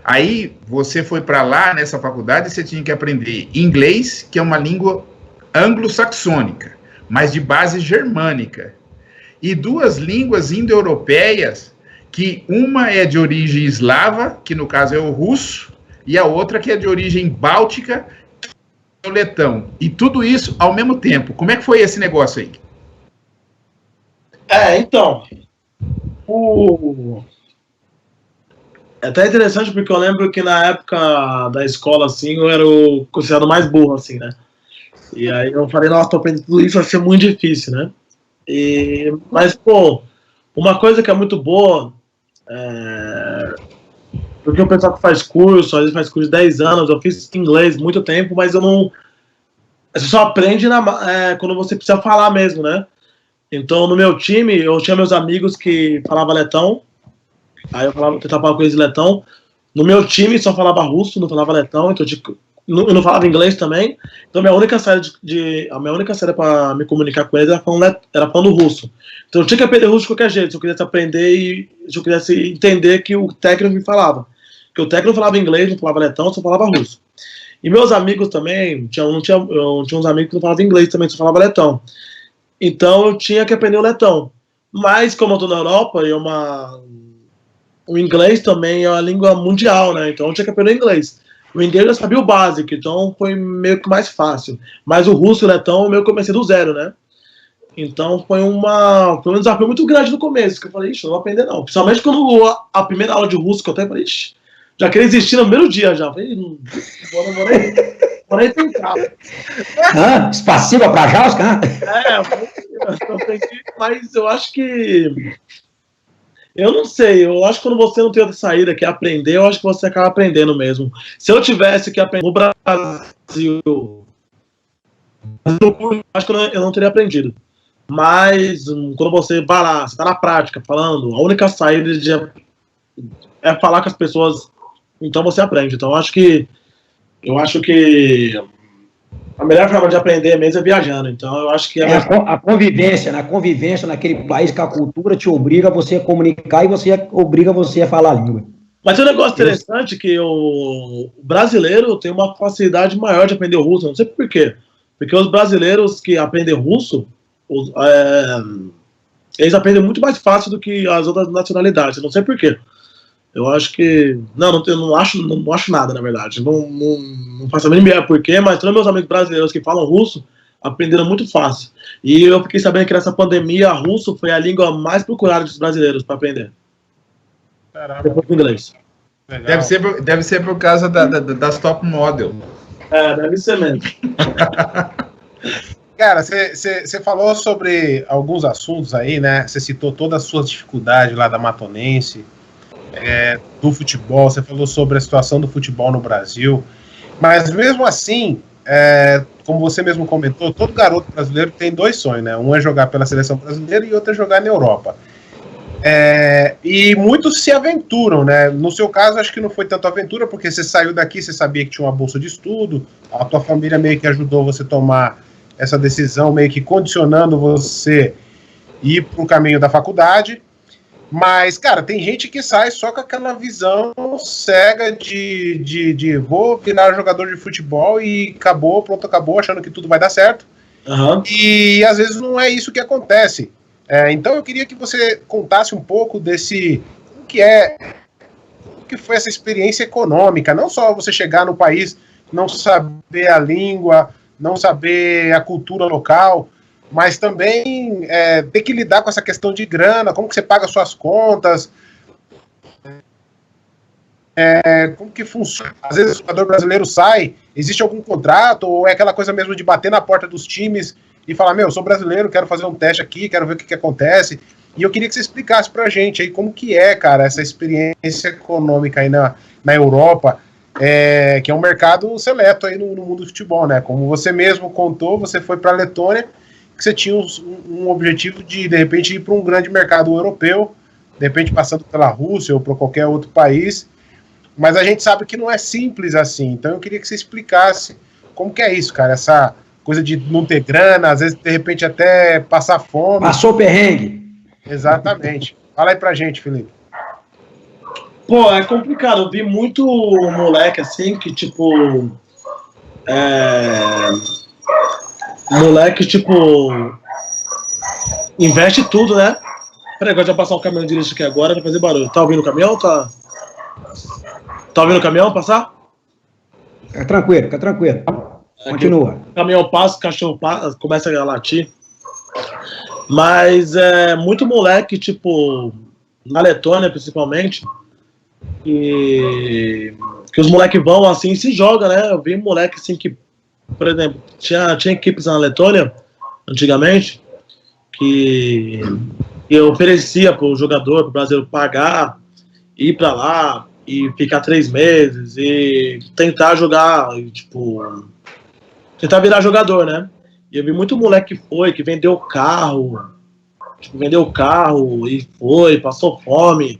D: aí você foi para lá, nessa faculdade, você tinha que aprender inglês, que é uma língua anglo-saxônica, mas de base germânica, e 2 línguas indo-europeias, que uma é de origem eslava, que no caso é o russo, e a outra que é de origem báltica, que é o letão. E tudo isso ao mesmo tempo. Como é que foi esse negócio aí?
B: Então, é até interessante, porque eu lembro que na época da escola, assim, eu era o considerado mais burro, assim, né? E aí eu falei, nossa, tô aprendendo tudo isso, vai ser muito difícil, né? Mas, pô, uma coisa que é muito boa, porque o pessoal que faz curso, às vezes faz curso de 10 anos, eu fiz inglês muito tempo, mas eu não... Você só aprende quando você precisa falar mesmo, né? Então, no meu time, eu tinha meus amigos que falavam letão, aí eu tentava falar com eles letão. No meu time, só falava russo, não falava letão, então eu não falava inglês também. Então, a minha única saída para me comunicar com eles era falando russo. Então, eu tinha que aprender russo de qualquer jeito, se eu quisesse aprender e se eu quisesse entender que o técnico me falava. Porque o técnico falava inglês, não falava letão, só falava russo. E meus amigos também, eu tinha uns amigos que não falavam inglês também, só falavam letão. Então, eu tinha que aprender o letão. Mas, como eu tô na Europa, e o inglês também é uma língua mundial, né? Então eu tinha que aprender inglês. O inglês eu sabia o básico, então foi meio que mais fácil. Mas o russo e o letão, eu meio que comecei do zero, né? Então foi um desafio muito grande no começo, que eu falei, ixi, não vou aprender não. Principalmente quando a primeira aula de russo que eu tenho, eu falei, ixi, já queria desistir no primeiro dia já. Eu falei, não vou nem tentar.
A: Spasiba pra Jalska?
B: Mas eu acho que... Eu não sei, eu acho que quando você não tem outra saída que é aprender, eu acho que você acaba aprendendo mesmo. Se eu tivesse que aprender no Brasil, eu acho que eu não teria aprendido. Mas quando você vai lá, você está na prática falando, a única saída é falar com as pessoas, então você aprende. Então eu acho que a melhor forma de aprender mesmo é viajando. Então eu acho que
A: a convivência naquele país que a cultura te obriga a você a comunicar e obriga você a falar a língua.
B: Mas tem um negócio interessante que o brasileiro tem uma facilidade maior de aprender o russo, não sei por quê. Porque os brasileiros que aprendem russo, eles aprendem muito mais fácil do que as outras nacionalidades, não sei por quê. Eu acho que... Não acho nada, na verdade. Não faço a mínima ideia por quê, mas todos meus amigos brasileiros que falam russo aprenderam muito fácil. E eu fiquei sabendo que nessa pandemia, russo foi a língua mais procurada dos brasileiros para aprender.
C: Caramba.
B: Depois do inglês.
D: Deve ser por causa das top model.
B: Deve ser mesmo.
C: Cara, você falou sobre alguns assuntos aí, né? Você citou todas as suas dificuldades lá da Matonense, do futebol, você falou sobre a situação do futebol no Brasil, mas mesmo assim, como você mesmo comentou, todo garoto brasileiro tem dois sonhos, né? Um é jogar pela seleção brasileira e outro é jogar na Europa. E muitos se aventuram, né? No seu caso, acho que não foi tanto aventura, porque você saiu daqui, você sabia que tinha uma bolsa de estudo, a tua família meio que ajudou você a tomar essa decisão, meio que condicionando você ir para o caminho da faculdade. Mas, cara, tem gente que sai só com aquela visão cega de vou virar jogador de futebol e acabou, pronto, acabou, achando que tudo vai dar certo.
B: Uhum.
C: E às vezes não é isso que acontece. Então eu queria que você contasse um pouco desse... o que foi essa experiência econômica. Não só você chegar no país, não saber a língua, não saber a cultura local, mas também ter que lidar com essa questão de grana, como que você paga suas contas, como que funciona. Às vezes o jogador brasileiro sai, existe algum contrato, ou é aquela coisa mesmo de bater na porta dos times e falar, eu sou brasileiro, quero fazer um teste aqui, quero ver o que acontece. E eu queria que você explicasse pra gente aí como que é, cara, essa experiência econômica aí na Europa, que é um mercado seleto aí no mundo do futebol, né? Como você mesmo contou, você foi pra Letônia, que você tinha um objetivo de repente, ir para um grande mercado europeu, de repente passando pela Rússia ou por qualquer outro país, mas a gente sabe que não é simples assim, então eu queria que você explicasse como que é isso, cara, essa coisa de não ter grana, às vezes, de repente, até passar fome.
A: Passou perrengue.
C: Exatamente. Fala aí pra gente, Felipe.
B: Pô, é complicado, eu vi muito moleque assim, que tipo... moleque, tipo, investe tudo, né? Peraí, agora já passar um caminhão de lixo aqui agora, vai fazer barulho. Tá ouvindo o caminhão? Tá ouvindo o caminhão passar?
A: Fica tranquilo. Continua.
B: O caminhão passa, o cachorro passa, começa a latir. Mas muito moleque, tipo, na Letônia principalmente, que os moleques vão assim e se jogam, né? Eu vi moleque assim que, por exemplo, tinha equipes na Letônia, antigamente, que eu oferecia para o jogador, para o brasileiro pagar, ir para lá e ficar 3 meses e tentar jogar, tipo, tentar virar jogador, né? E eu vi muito moleque que vendeu carro, e passou fome.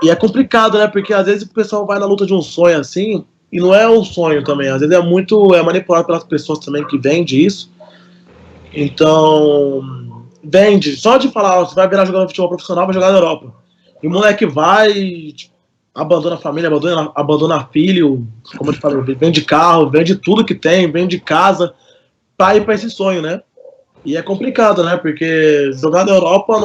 B: E é complicado, né? Porque às vezes o pessoal vai na luta de um sonho assim, e não é um sonho também, às vezes é manipulado pelas pessoas também que vendem isso. Então, vende, só de falar, você vai virar jogador de futebol profissional, vai jogar na Europa. E o moleque vai, tipo, abandona a família, abandona filho, como eu te falei, vende carro, vende tudo que tem, vende casa, pra ir pra esse sonho, né? E é complicado, né? Porque jogar na Europa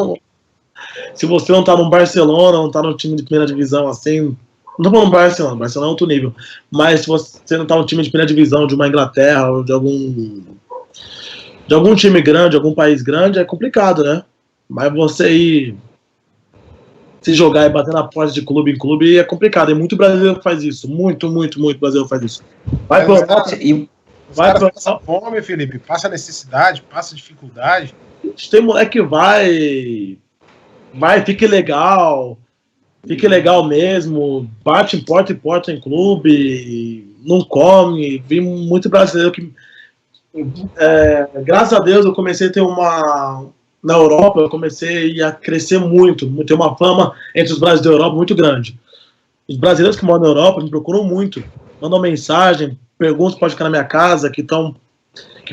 B: Se você não tá no Barcelona, não tá no time de primeira divisão, assim, não tô falando Barcelona é outro nível, mas se você não tá no time de primeira divisão de uma Inglaterra ou de algum time grande, algum país grande, é complicado, né? Mas você ir se jogar e bater na porta de clube em clube é complicado. E muito brasileiro faz isso. Muito brasileiro faz isso.
C: Vai passar fome, Felipe. Passa necessidade, passa dificuldade.
B: Tem moleque que vai, fique legal mesmo, bate em porta em clube, não come. Vi muito brasileiro que, graças a Deus, eu comecei a ter na Europa, eu comecei a crescer muito, ter uma fama entre os brasileiros da Europa muito grande. Os brasileiros que moram na Europa me procuram muito, mandam mensagem, perguntam se pode ficar na minha casa, que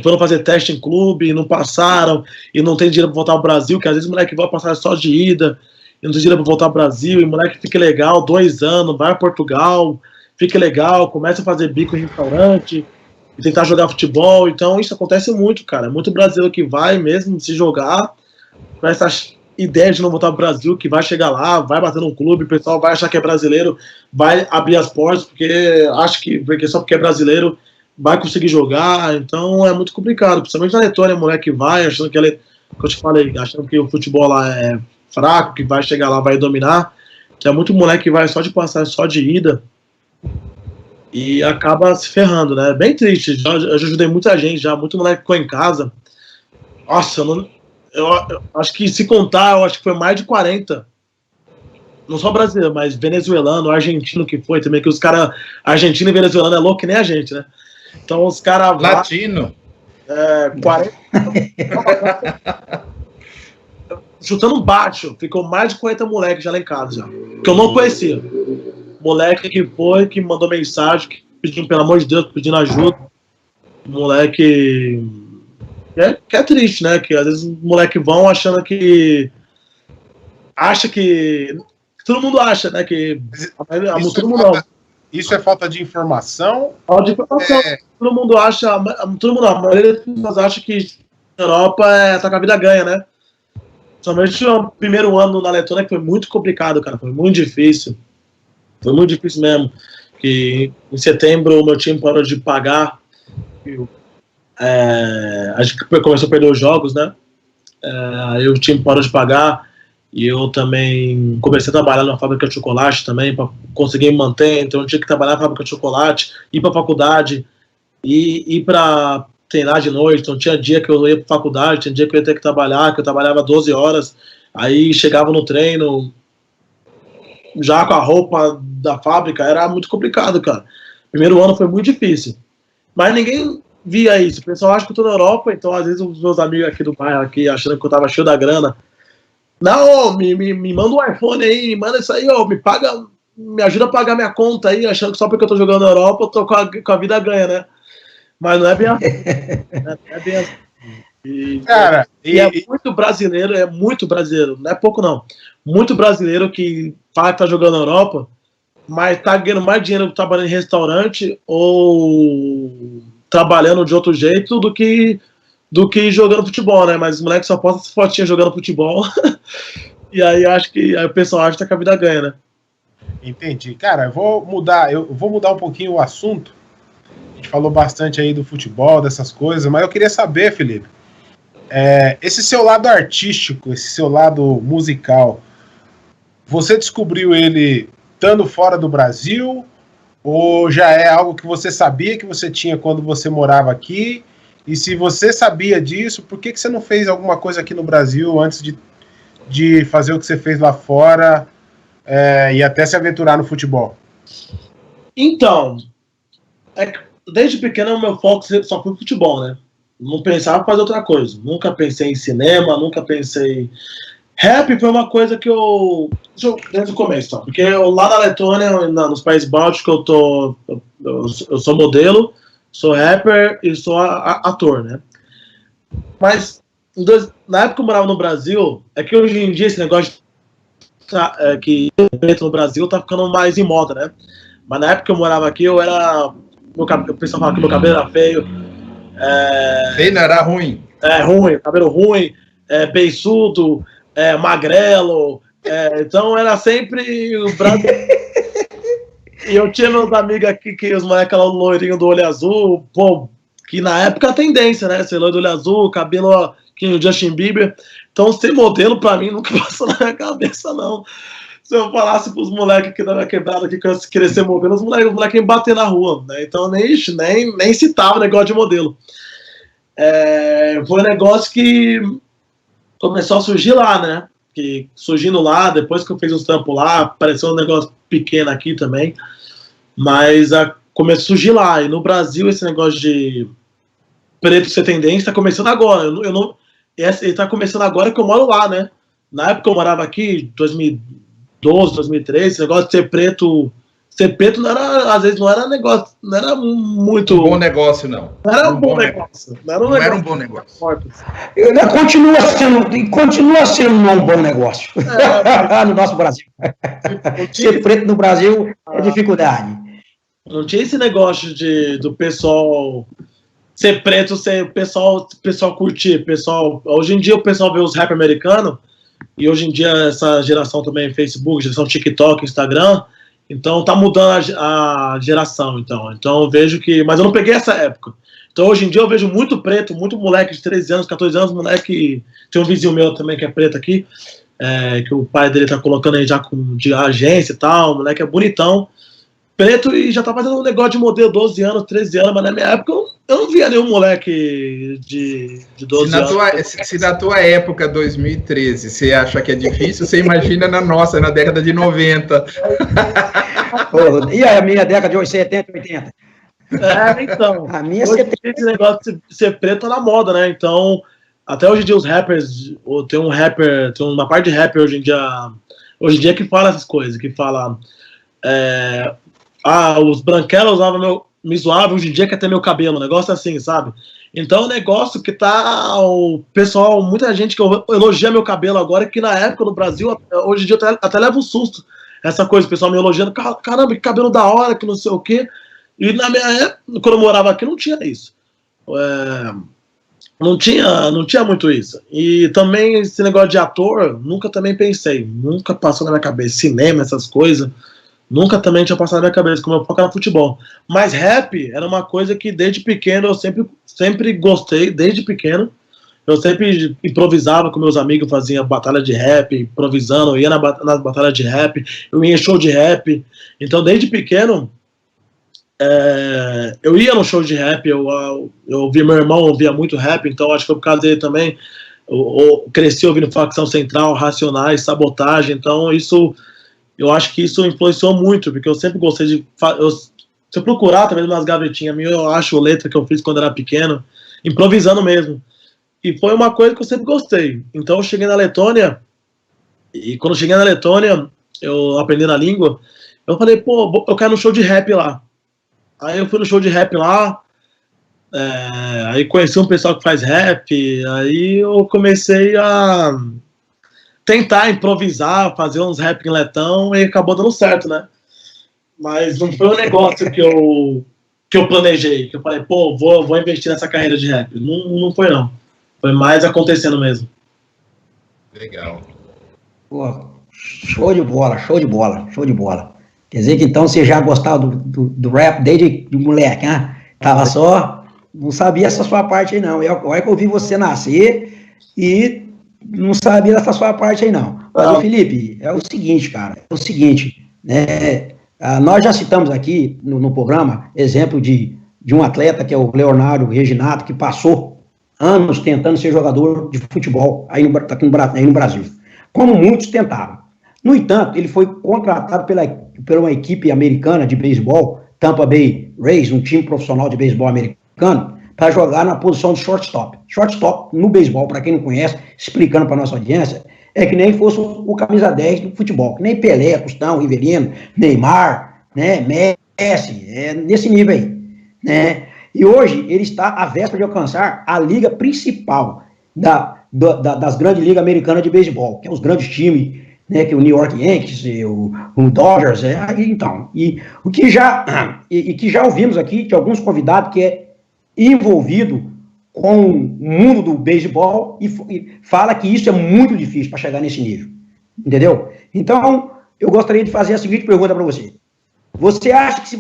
B: foram fazer teste em clube e não passaram, e não tem dinheiro para voltar ao Brasil, que às vezes o moleque vai passar só de ida, e não tem dinheiro para voltar ao Brasil, e o moleque fica legal, 2 anos, vai a Portugal, fica legal, começa a fazer bico em restaurante, e tentar jogar futebol. Então isso acontece muito, cara. Muito brasileiro que vai mesmo se jogar com essa ideia de não voltar pro Brasil, que vai chegar lá, vai bater num clube, o pessoal vai achar que é brasileiro, vai abrir as portas, porque acha que só porque é brasileiro vai conseguir jogar. Então é muito complicado, principalmente na Letônia, moleque vai achando que eu te falei, achando que o futebol lá é fraco, que vai chegar lá, vai dominar, que é muito moleque que vai só de passagem, só de ida, e acaba se ferrando, né? Bem triste. Eu já ajudei muita gente, muito moleque ficou em casa. Nossa, eu acho que se contar, eu acho que foi mais de 40. Não só brasileiro, mas venezuelano, argentino que foi também, que os caras, argentino e venezuelano é louco que nem a gente, né? Então os caras...
D: Latino.
B: 40... Chutando baixo, ficou mais de 40 moleques já lá em casa, já, que eu não conhecia. Moleque que foi, que mandou mensagem, que pedindo, pelo amor de Deus, pedindo ajuda. Moleque que é triste, né? Que às vezes os moleques vão achando que... Acha que... Todo mundo acha, né? Que...
C: Isso é falta de informação?
B: Falta de informação. Todo mundo acha... A maioria das pessoas acha que a Europa tá com a vida ganha, né? Somente o primeiro ano na Letônia, que foi muito complicado, cara. Foi muito difícil. Foi muito difícil mesmo. Que em setembro o meu time parou de pagar. A gente começou a perder os jogos, né? Aí o time parou de pagar. E eu também comecei a trabalhar na fábrica de chocolate também, para conseguir me manter. Então eu tinha que trabalhar na fábrica de chocolate, ir para a faculdade, ir para treinar de noite. Então tinha dia que eu ia para a faculdade, tinha dia que eu ia ter que trabalhar, que eu trabalhava 12 horas. Aí chegava no treino, já com a roupa da fábrica, era muito complicado, cara. Primeiro ano foi muito difícil. Mas ninguém via isso. O pessoal acha que eu tô na Europa, então às vezes os meus amigos aqui do bairro, aqui, achando que eu tava cheio da grana, não, me manda um iPhone aí, me manda isso aí, me paga, me ajuda a pagar minha conta aí, achando que só porque eu tô jogando na Europa eu tô com a vida ganha, né? Mas não é bem assim. Não é bem assim.
C: Cara,
B: muito brasileiro, não é pouco não, muito brasileiro que fala que tá jogando na Europa, mas tá ganhando mais dinheiro trabalhando em restaurante ou trabalhando de outro jeito do que jogando futebol, né? Mas os moleques só postam essa fotinha jogando futebol e aí aí o pessoal acha que a vida ganha, né?
C: Entendi. Cara, eu vou mudar um pouquinho o assunto. A gente falou bastante aí do futebol, dessas coisas, mas eu queria saber, Felipe, esse seu lado artístico, esse seu lado musical, você descobriu ele estando fora do Brasil ou já é algo que você sabia que você tinha quando você morava aqui? E se você sabia disso, por que você não fez alguma coisa aqui no Brasil antes de fazer o que você fez lá fora e até se aventurar no futebol?
B: Então, desde pequeno o meu foco só foi futebol, né? Não pensava em fazer outra coisa. Nunca pensei em cinema, nunca pensei... Rap foi uma coisa que desde o começo, porque lá na Letônia, nos Países Bálticos, eu sou modelo, sou rapper e sou ator, né? Mas na época que eu morava no Brasil, é que hoje em dia esse negócio que no Brasil tá ficando mais em moda, né? Mas na época que eu morava aqui, o pessoal falava que meu cabelo era feio.
D: Feio não era ruim.
B: Ruim, cabelo ruim, beiçudo, magrelo, então era sempre o Brasil. E eu tinha meus amigos aqui, que os moleques lá, o loirinho do olho azul, pô, que na época a tendência, né? Ser loiro do olho azul, cabelo, ó, que o Justin Bieber. Então, ser modelo, pra mim, nunca passou na minha cabeça, não. Se eu falasse pros moleques aqui da minha quebrada que eu queria ser modelo, os moleques iam bater na rua, né? Então, nem citava o negócio de modelo. Foi um negócio que começou a surgir lá, né? Que surgindo lá, depois que eu fiz uns trampos lá, apareceu um negócio pequeno aqui também, mas começou a surgir lá. E no Brasil, esse negócio de preto ser tendência tá começando agora. Ele tá começando agora que eu moro lá, né? Na época eu morava aqui, 2012, 2013, esse negócio de ser preto não era, às vezes não era negócio, não era muito...
D: Um bom negócio, não.
B: Não era um bom negócio.
D: Não era um bom negócio.
A: Continua sendo um bom negócio. No nosso Brasil. Ser preto no Brasil é dificuldade.
B: Não tinha esse negócio do pessoal ser preto, o pessoal curtir. Hoje em dia o pessoal vê os rap americanos, e hoje em dia essa geração também, Facebook, geração TikTok, Instagram, então tá mudando a geração, então eu vejo que... Mas eu não peguei essa época. Então hoje em dia eu vejo muito preto, muito moleque de 13 anos, 14 anos, moleque... Tem um vizinho meu também que é preto aqui, que o pai dele tá colocando aí já de agência e tal, o moleque é bonitão, preto, e já tá fazendo um negócio de modelo, 12 anos, 13 anos, mas na minha época eu não via nenhum moleque de 12 anos.
D: Se na tua época, 2013, você acha que é difícil, você imagina na nossa, na década de 90.
A: E a minha década de 70, 80?
B: Então.
A: A minha
B: hoje esse negócio de ser preto tá na moda, né? Então, até hoje em dia os rappers, tem uma parte de rapper hoje em dia que fala essas coisas, que fala... os branquelos me zoavam, hoje em dia quer ter meu cabelo, um negócio assim, sabe? Então é um negócio que tá o pessoal, muita gente que elogia meu cabelo agora, que na época no Brasil, hoje em dia eu até levo um susto, essa coisa, o pessoal me elogiando, caramba, que cabelo da hora, que não sei o quê, e na minha época, quando eu morava aqui, não tinha isso. Não tinha muito isso. E também esse negócio de ator, nunca também pensei, nunca passou na minha cabeça, cinema, essas coisas, nunca também tinha passado na minha cabeça, como eu foco no futebol. Mas rap era uma coisa que desde pequeno eu sempre gostei, desde pequeno. Eu sempre improvisava com meus amigos, fazia batalha de rap, improvisando, eu ia nas batalhas de rap, eu ia em show de rap. Então, desde pequeno, eu ia no show de rap, eu ouvia, meu irmão ouvia muito rap, então acho que foi por causa dele também. Eu cresci ouvindo Facção Central, Racionais, Sabotagem, então eu acho que isso influenciou muito, porque eu sempre gostei de... Se eu procurar também umas gavetinhas minhas, eu acho letra que eu fiz quando era pequeno, improvisando mesmo. E foi uma coisa que eu sempre gostei. Então eu cheguei na Letônia, e quando eu cheguei na Letônia, eu aprendi a língua, eu falei, pô, eu quero no show de rap lá. Aí eu fui no show de rap lá, aí conheci um pessoal que faz rap, aí eu comecei a tentar improvisar, fazer uns rap em letão, e acabou dando certo, né? Mas não foi um negócio que eu planejei, que eu falei, pô, vou investir nessa carreira de rap. Não foi, não. Foi mais acontecendo mesmo.
D: Legal.
A: Pô, show de bola, show de bola, show de bola. Quer dizer que então você já gostava do rap desde moleque, né? Tava só, não sabia essa sua parte aí não. Olha que eu vi você nascer e não sabia dessa sua parte aí não. Mas, Felipe, é o seguinte, cara, né? Nós já citamos aqui no programa exemplo de um atleta que é o Leonardo Reginato, que passou anos tentando ser jogador de futebol aí no Brasil, como muitos tentaram. No entanto, ele foi contratado pela uma equipe americana de beisebol, Tampa Bay Rays, um time profissional de beisebol americano, para jogar na posição de shortstop. Shortstop, no beisebol, para quem não conhece, explicando para a nossa audiência, é que nem fosse o camisa 10 do futebol, que nem Pelé, Tostão, Rivelino, Neymar, né, Messi, nesse nível aí, né? E hoje ele está à véspera de alcançar a liga principal das grandes ligas americanas de beisebol, que é os grandes times, né, que é o New York Yankees, o Dodgers, então, e que já ouvimos aqui de alguns convidados que é envolvido com o mundo do beisebol e fala que isso é muito difícil para chegar nesse nível. Entendeu? Então, eu gostaria de fazer a seguinte pergunta para você. Você acha que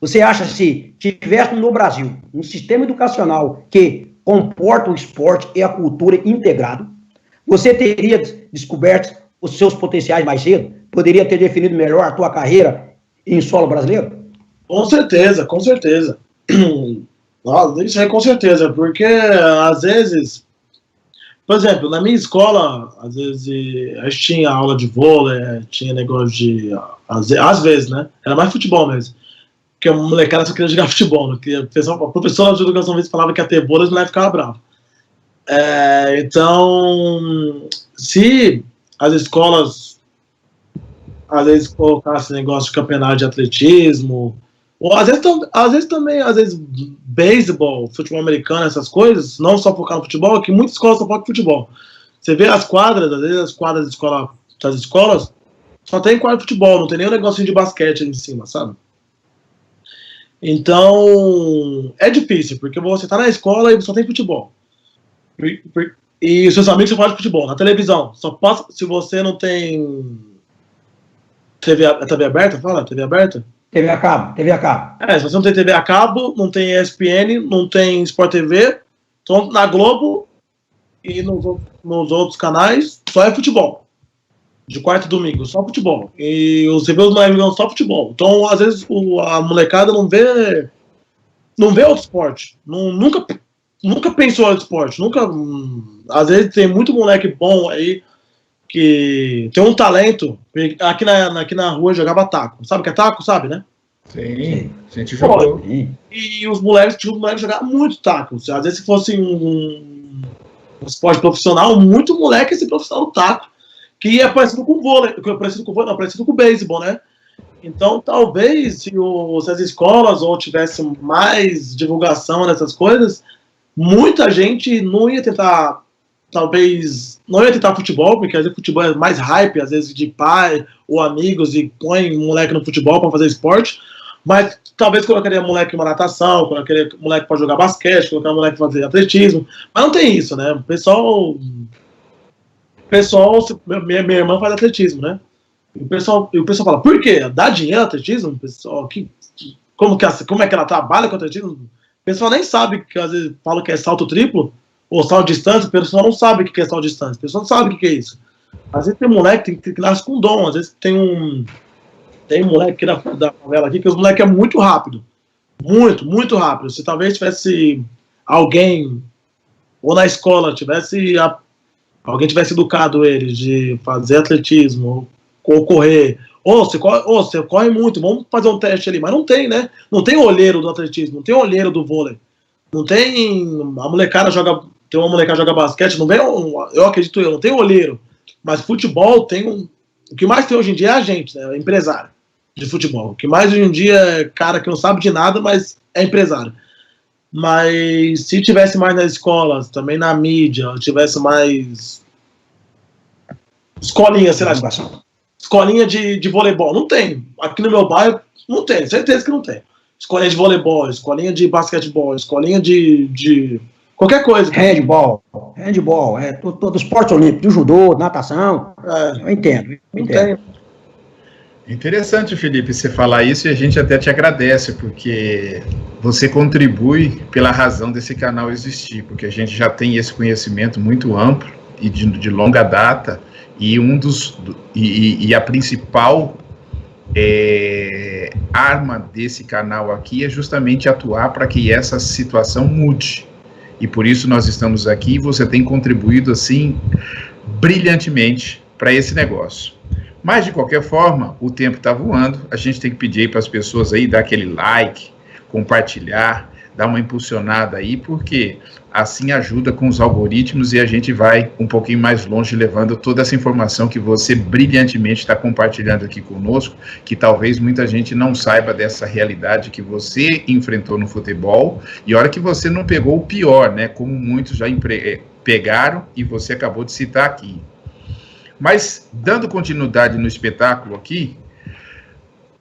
A: você acha se tivesse no Brasil um sistema educacional que comporta o esporte e a cultura integrado, você teria descoberto os seus potenciais mais cedo? Poderia ter definido melhor a tua carreira em solo brasileiro?
B: Com certeza, com certeza. Nossa, isso aí com certeza, porque às vezes, por exemplo, na minha escola, às vezes a gente tinha aula de vôlei, tinha negócio de, às vezes, né? Era mais futebol mesmo. Porque a molecada só queria jogar futebol, né? A professora de educação física falava que ia ter vôlei, os moleques ficavam bravos. Então, se as escolas às vezes colocassem negócio de campeonato de atletismo, ou às vezes também, beisebol, futebol americano, essas coisas, não só focar no futebol, que muitas escolas só focam no futebol. Você vê as quadras, às vezes as quadras das escolas só tem quadra de futebol, não tem nenhum negocinho de basquete ali em cima, sabe? Então, é difícil, porque você tá na escola e só tem futebol. E os seus amigos só falam de futebol. Na televisão, só passa se você não tem TV aberta, fala? TV aberta?
A: TV a cabo.
B: Se você não tem TV a cabo, não tem ESPN, não tem Sport TV, então na Globo e nos outros canais, só é futebol. De quarta e domingo, só futebol. E você vê os moleques jogando só futebol. Então, às vezes, a molecada não vê outro esporte. Nunca pensou em outro esporte. Às vezes tem muito moleque bom aí que tem um talento. Aqui na rua jogava taco. Sabe o que é taco? Sabe, né?
D: Sim, a gente jogou.
B: E os moleques jogavam muito taco. Às vezes, se fosse um esporte profissional, muito moleque esse profissional do taco. Que é parecido com o vôlei, parecido com o beisebol, né? Então, talvez, se as escolas ou tivessem mais divulgação nessas coisas, muita gente não ia tentar, futebol, porque às vezes futebol é mais hype, às vezes de pai ou amigos, e põe moleque no futebol para fazer esporte, mas talvez colocaria moleque em uma natação, colocaria moleque para jogar basquete, colocaria moleque para fazer atletismo, mas não tem isso, né? O pessoal, minha irmã faz atletismo, né? E o pessoal fala, por quê? Dá dinheiro atletismo? O pessoal, como é que ela trabalha com atletismo? O pessoal nem sabe, que às vezes fala que é salto triplo, ou salto de distância, o pessoal não sabe o que é salto de distância, o pessoal não sabe o que é isso. Às vezes tem moleque que nasce com dom, às vezes tem um moleque da favela aqui, que os moleques é muito rápido. Muito, muito rápido. Se talvez tivesse alguém, ou na escola, alguém tivesse educado eles de fazer atletismo, ou correr, você corre muito, vamos fazer um teste ali, mas não tem, né? Não tem olheiro do atletismo, não tem olheiro do vôlei, não tem, a molecada tem uma molecada joga basquete, não vem, eu acredito, não tem olheiro, mas futebol o que mais tem hoje em dia é a gente, né? Empresário de futebol, o que mais hoje em dia é cara que não sabe de nada, mas é empresário. Mas se tivesse mais nas escolas, também na mídia, tivesse mais escolinha, sei lá, escolinha de voleibol, não tem. Aqui no meu bairro, não tem, certeza que não tem. Escolinha de voleibol, escolinha de basquetebol, escolinha de qualquer coisa.
A: Handball, todo esporte olímpico, do judô, natação, eu entendo.
B: Não tem.
D: Interessante, Felipe, você falar isso, e a gente até te agradece, porque você contribui pela razão desse canal existir, porque a gente já tem esse conhecimento muito amplo e de longa data, e a principal arma desse canal aqui é justamente atuar para que essa situação mude. E por isso nós estamos aqui, e você tem contribuído assim brilhantemente para esse negócio. Mas, de qualquer forma, o tempo está voando, a gente tem que pedir aí para as pessoas aí dar aquele like, compartilhar, dar uma impulsionada aí, porque assim ajuda com os algoritmos e a gente vai um pouquinho mais longe levando toda essa informação que você brilhantemente está compartilhando aqui conosco, que talvez muita gente não saiba dessa realidade que você enfrentou no futebol, e a hora que você não pegou o pior, né, como muitos já pegaram e você acabou de citar aqui. Mas, dando continuidade no espetáculo aqui,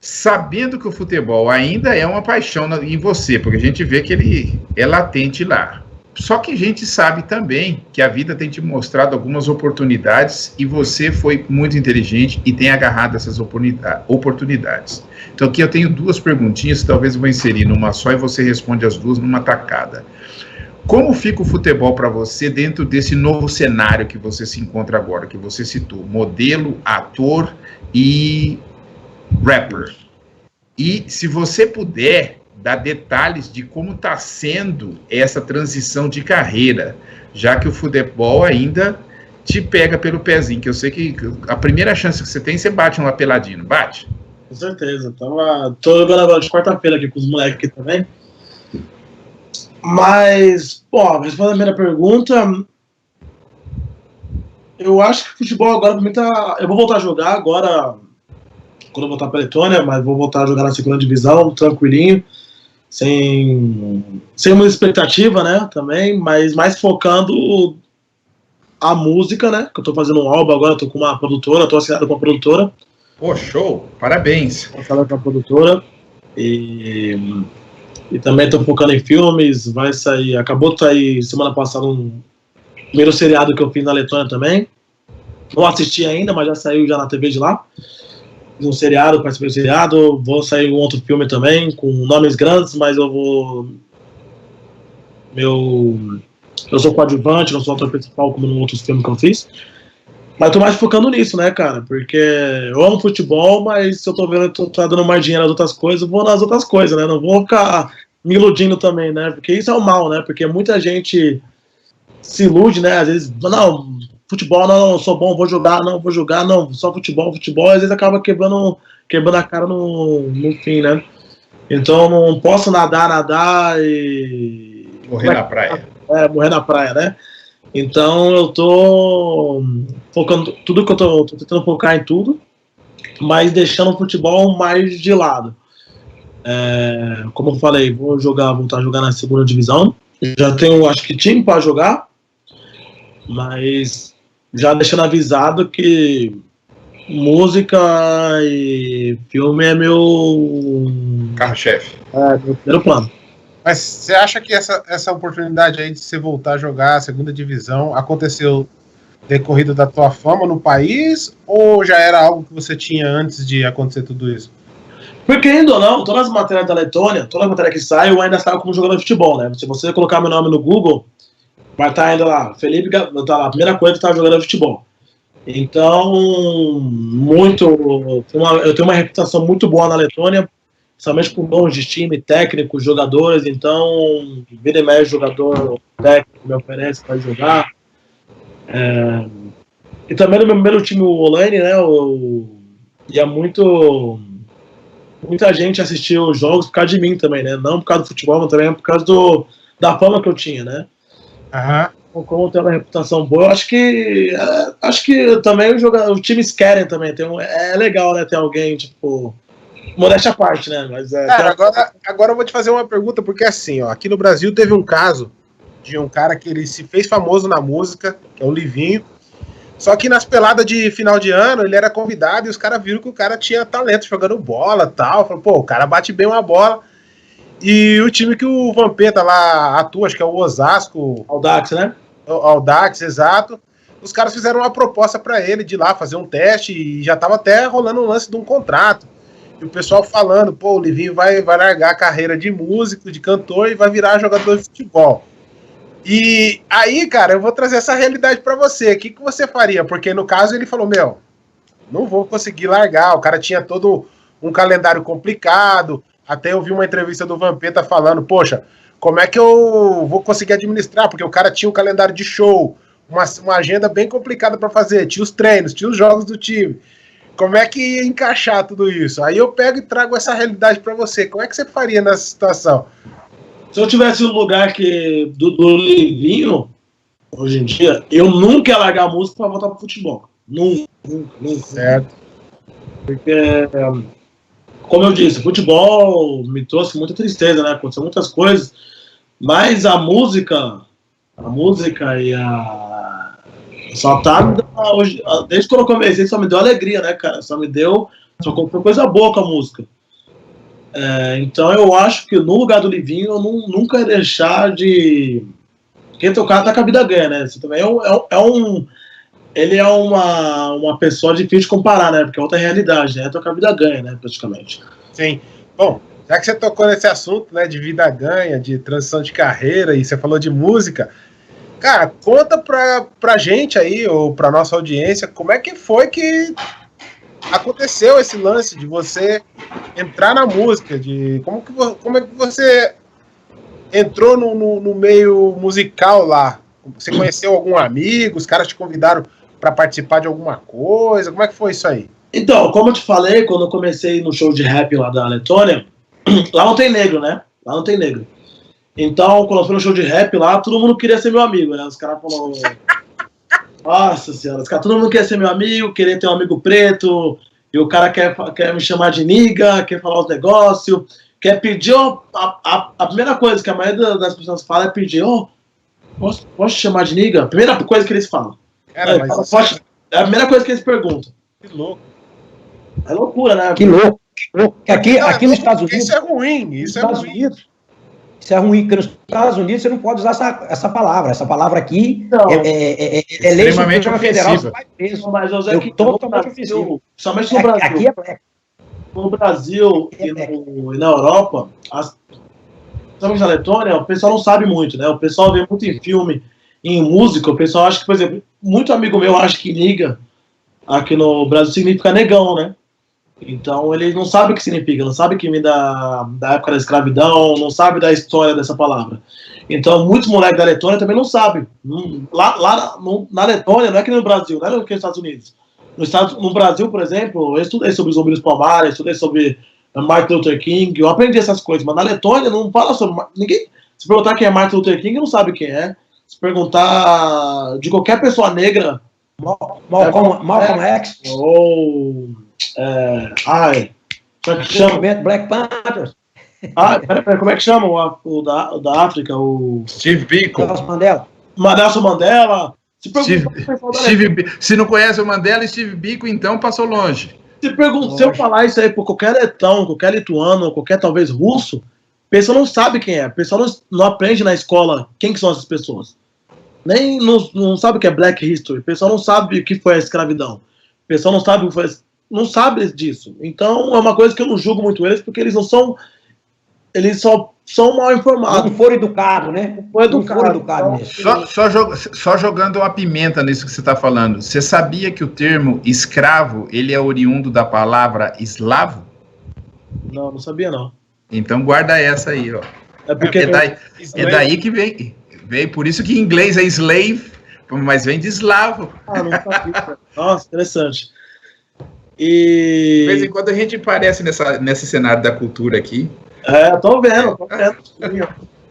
D: sabendo que o futebol ainda é uma paixão em você, porque a gente vê que ele é latente lá. Só que a gente sabe também que a vida tem te mostrado algumas oportunidades e você foi muito inteligente e tem agarrado essas oportunidades. Então aqui eu tenho 2 perguntinhas, talvez eu vou inserir numa só e você responde as 2 numa tacada. Como fica o futebol para você dentro desse novo cenário que você se encontra agora, que você citou, modelo, ator e rapper? E se você puder dar detalhes de como está sendo essa transição de carreira, já que o futebol ainda te pega pelo pezinho, que eu sei que a primeira chance que você tem, você bate um lapeladinho, bate?
B: Com certeza. Tô jogando agora de quarta-feira aqui com os moleques aqui também. Mas, respondendo a primeira pergunta, eu acho que o futebol agora pra mim tá... Eu vou voltar a jogar agora, quando eu voltar pra Letônia, mas vou voltar a jogar na 2ª divisão, tranquilinho, sem muita expectativa, né, também, mas mais focando a música, né, que eu tô fazendo um álbum agora, tô com uma produtora, tô assinado com uma produtora.
D: Pô, show! Parabéns!
B: Tô assinado com uma produtora e também tô focando em filmes, vai sair, acabou de sair semana passada um primeiro seriado que eu fiz na Letônia também, não assisti ainda, mas já saiu já na TV de lá. Um seriado, participei do seriado, vou sair um outro filme também, com nomes grandes, mas eu sou coadjuvante, não sou ator principal como no outro filme que eu fiz, mas tô mais focando nisso, né, cara, porque eu amo futebol, mas se eu tô vendo que tá dando mais dinheiro nas outras coisas, eu vou nas outras coisas, né, não vou ficar me iludindo também, né, porque isso é o mal, né, porque muita gente se ilude, né, às vezes, não, futebol, não, sou bom, vou jogar, não, só futebol, às vezes acaba quebrando a cara no fim, né? Então não posso nadar e...
D: Morrer na praia.
B: Morrer na praia, né? Então eu tô focando, tudo que eu tô tentando focar em tudo, mas deixando o futebol mais de lado. Como eu falei, vou voltar a jogar na 2ª divisão, já tenho, acho que, time para jogar, mas já deixando avisado que música e filme é meu
D: carro-chefe.
B: Meu primeiro plano.
C: Mas você acha que essa oportunidade aí de você voltar a jogar a 2ª divisão aconteceu decorrido da tua fama no país ou já era algo que você tinha antes de acontecer tudo isso?
B: Porque, ainda ou não, todas as matérias da Letônia, toda a matéria que sai, eu ainda estava como jogador de futebol, né? Se você colocar meu nome no Google, vai estar ainda lá, Felipe, tá lá, a primeira coisa que estava jogando futebol. Então, eu tenho uma reputação muito boa na Letônia, principalmente com donos de time, técnicos, jogadores, então, vira e mexe, jogador técnico me oferece para jogar. E também no meu primeiro time, o Olaine, né, ia muita gente assistiu os jogos por causa de mim também, né, não por causa do futebol, mas também por causa da fama que eu tinha, né. Como tem uma reputação boa, eu acho que também os times querem também, é legal, né, ter alguém, tipo, modéstia à parte, né, mas...
C: Cara, agora eu vou te fazer uma pergunta, porque assim, ó, aqui no Brasil teve um caso de um cara que ele se fez famoso na música, que é o Livinho, só que nas peladas de final de ano, ele era convidado e os caras viram que o cara tinha talento jogando bola e tal, falaram, pô, o cara bate bem uma bola. E o time que o Vampeta lá atua, acho que é o Osasco.
B: Audax, né?
C: Audax, exato. Os caras fizeram uma proposta para ele de ir lá fazer um teste e já tava até rolando um lance de um contrato. E o pessoal falando, pô, o Livinho vai largar a carreira de músico, de cantor e vai virar jogador de futebol. E aí, cara, eu vou trazer essa realidade para você. O que você faria? Porque no caso ele falou, não vou conseguir largar. O cara tinha todo um calendário complicado. Até eu vi uma entrevista do Vampeta falando, poxa, como é que eu vou conseguir administrar? Porque o cara tinha um calendário de show, uma agenda bem complicada para fazer, tinha os treinos, tinha os jogos do time. Como é que ia encaixar tudo isso? Aí eu pego e trago essa realidade para você. Como é que você faria nessa situação?
B: Se eu tivesse no lugar do Livinho, hoje em dia, eu nunca ia largar a música para voltar pro futebol. Nunca.
C: Certo.
B: Porque... como eu disse, o futebol me trouxe muita tristeza, né? Aconteceu muitas coisas, mas a música e só tá hoje, desde quando eu comecei, só me deu alegria, né, cara? Só me deu Só foi coisa boa com a música. Então eu acho que no lugar do Livinho eu nunca ia deixar de... Quem tocar tá com a vida ganha, né? Isso também ele é uma pessoa difícil de comparar, né? Porque é outra realidade, né? Tocar a vida ganha, né? Praticamente.
C: Sim. Bom, já que você tocou nesse assunto, né? De vida ganha, de transição de carreira, e você falou de música, cara, conta pra gente aí, ou pra nossa audiência, como é que foi que aconteceu esse lance de você entrar na música, como é que você entrou no meio musical lá? Você conheceu algum amigo? Os caras te convidaram para participar de alguma coisa? Como é que foi isso aí?
B: Então, como eu te falei, quando eu comecei no show de rap lá da Letônia, lá não tem negro, né? Lá não tem negro. Então, quando eu fui no show de rap lá, todo mundo queria ser meu amigo, né? Os caras falaram... Nossa senhora, todo mundo quer ser meu amigo, querer ter um amigo preto, e o cara quer me chamar de niga, quer falar os negócios, quer pedir... A primeira coisa que a maioria das pessoas fala é pedir, posso te chamar de niga? A primeira coisa que eles falam.
C: Cara,
B: é a primeira coisa que eles perguntam.
C: Que louco.
B: É loucura, né?
A: Que louco. Aqui nos Estados Unidos...
C: Isso é ruim, isso é ruim.
A: Isso é ruim, porque nos Estados Unidos você não pode usar essa palavra. Essa palavra aqui é lei
D: extremamente
A: federal.
B: Mas eu
A: Eu totalmente ofensivo.
B: Somente no Brasil.
A: Aqui é black.
B: No Brasil e na Europa, principalmente na Letônia, o pessoal não sabe muito, né? O pessoal vê muito em filme, em música, o pessoal acha que, por exemplo, muito amigo meu acha que niga aqui no Brasil significa negão, né? Então ele não sabe o que significa, não sabe que vem da época da escravidão, não sabe da história dessa palavra. Então muitos moleques da Letônia também não sabem. Na Letônia, não é que no Brasil, não é que nos Estados Unidos. No Brasil, por exemplo, eu estudei sobre Zumbi dos Palmares, estudei sobre Martin Luther King, eu aprendi essas coisas, mas na Letônia não fala sobre... Ninguém, se perguntar quem é Martin Luther King, não sabe quem é. Se perguntar de qualquer pessoa negra...
A: Malcolm X.
B: Ou... como é que chama?
A: Black Panthers.
B: Como é que chama o da África? O
D: Steve Biko.
B: Nelson Mandela.
D: Se não conhece o Mandela e Steve Biko, então passou longe.
B: Se eu falar isso aí por qualquer letão, qualquer lituano, qualquer talvez russo, a pessoa não sabe quem é. A pessoa não aprende na escola quem que são essas pessoas. Nem não sabe o que é Black History. A pessoa não sabe o que foi a escravidão. A pessoa não sabe o que foi... Não sabe disso. Então é uma coisa que eu não julgo muito eles, porque eles não são... Eles só são mal informados.
A: Não foram educados, né?
B: Não foram educados
D: mesmo. Só jogando uma pimenta nisso que você está falando. Você sabia que o termo escravo, ele é oriundo da palavra eslavo?
B: Não sabia não.
D: Então guarda essa aí, ó.
B: É
D: daí que vem. Por isso que em inglês é slave, mas vem de eslavo.
B: Não sabia. Nossa, interessante. E...
D: De vez em quando a gente aparece nesse cenário da cultura aqui.
B: Tô vendo.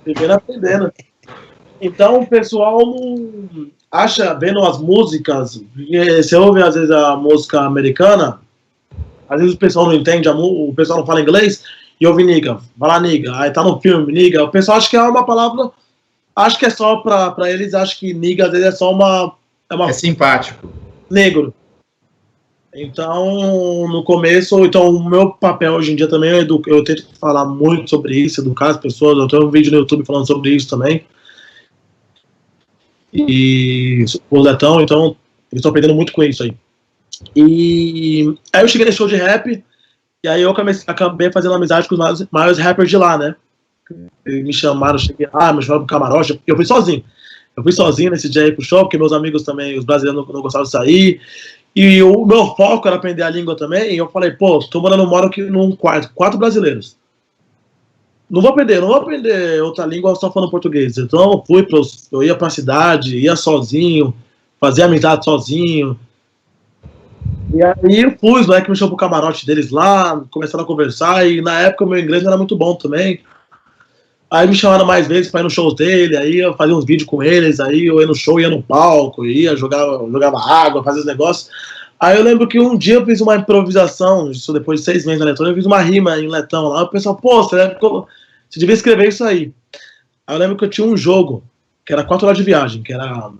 B: Vivendo aprendendo. Então o pessoal não acha, vendo as músicas, você ouve às vezes a música americana, às vezes o pessoal não entende, o pessoal não fala inglês, e ouve niga, vai lá niga, aí tá no filme, niga, o pessoal acha que é uma palavra, acho que é só pra eles, acho que niga às vezes é só uma...
D: É simpático.
B: Negro. Então, no começo, o meu papel hoje em dia também é eu tento falar muito sobre isso, educar as pessoas, eu tenho um vídeo no YouTube falando sobre isso também. E o Letão, então, eles estão aprendendo muito com isso aí. E aí eu cheguei nesse show de rap, e aí eu acabei fazendo amizade com os maiores rappers de lá, né? Eles me chamaram, me chamaram pro camarote, eu fui sozinho. Eu fui sozinho nesse dia aí pro show, porque meus amigos também, os brasileiros não gostavam de sair. E o meu foco era aprender a língua também, e eu falei, moro aqui num quarto, 4 brasileiros. Não vou aprender outra língua só falando português. Então eu ia pra cidade, ia sozinho, fazia amizade sozinho. E aí eu fui, os moleques me chamou pro camarote deles lá, começaram a conversar, e na época o meu inglês não era muito bom também. Aí me chamaram mais vezes pra ir nos shows dele, aí eu fazia uns vídeos com eles, aí eu ia no show, ia no palco, jogava água, fazia os negócios. Aí eu lembro que um dia eu fiz uma improvisação, isso depois de 6 meses na Letônia, eu fiz uma rima em letão lá, o pessoal, você devia escrever isso aí. Aí eu lembro que eu tinha um jogo, que era 4 horas de viagem, que era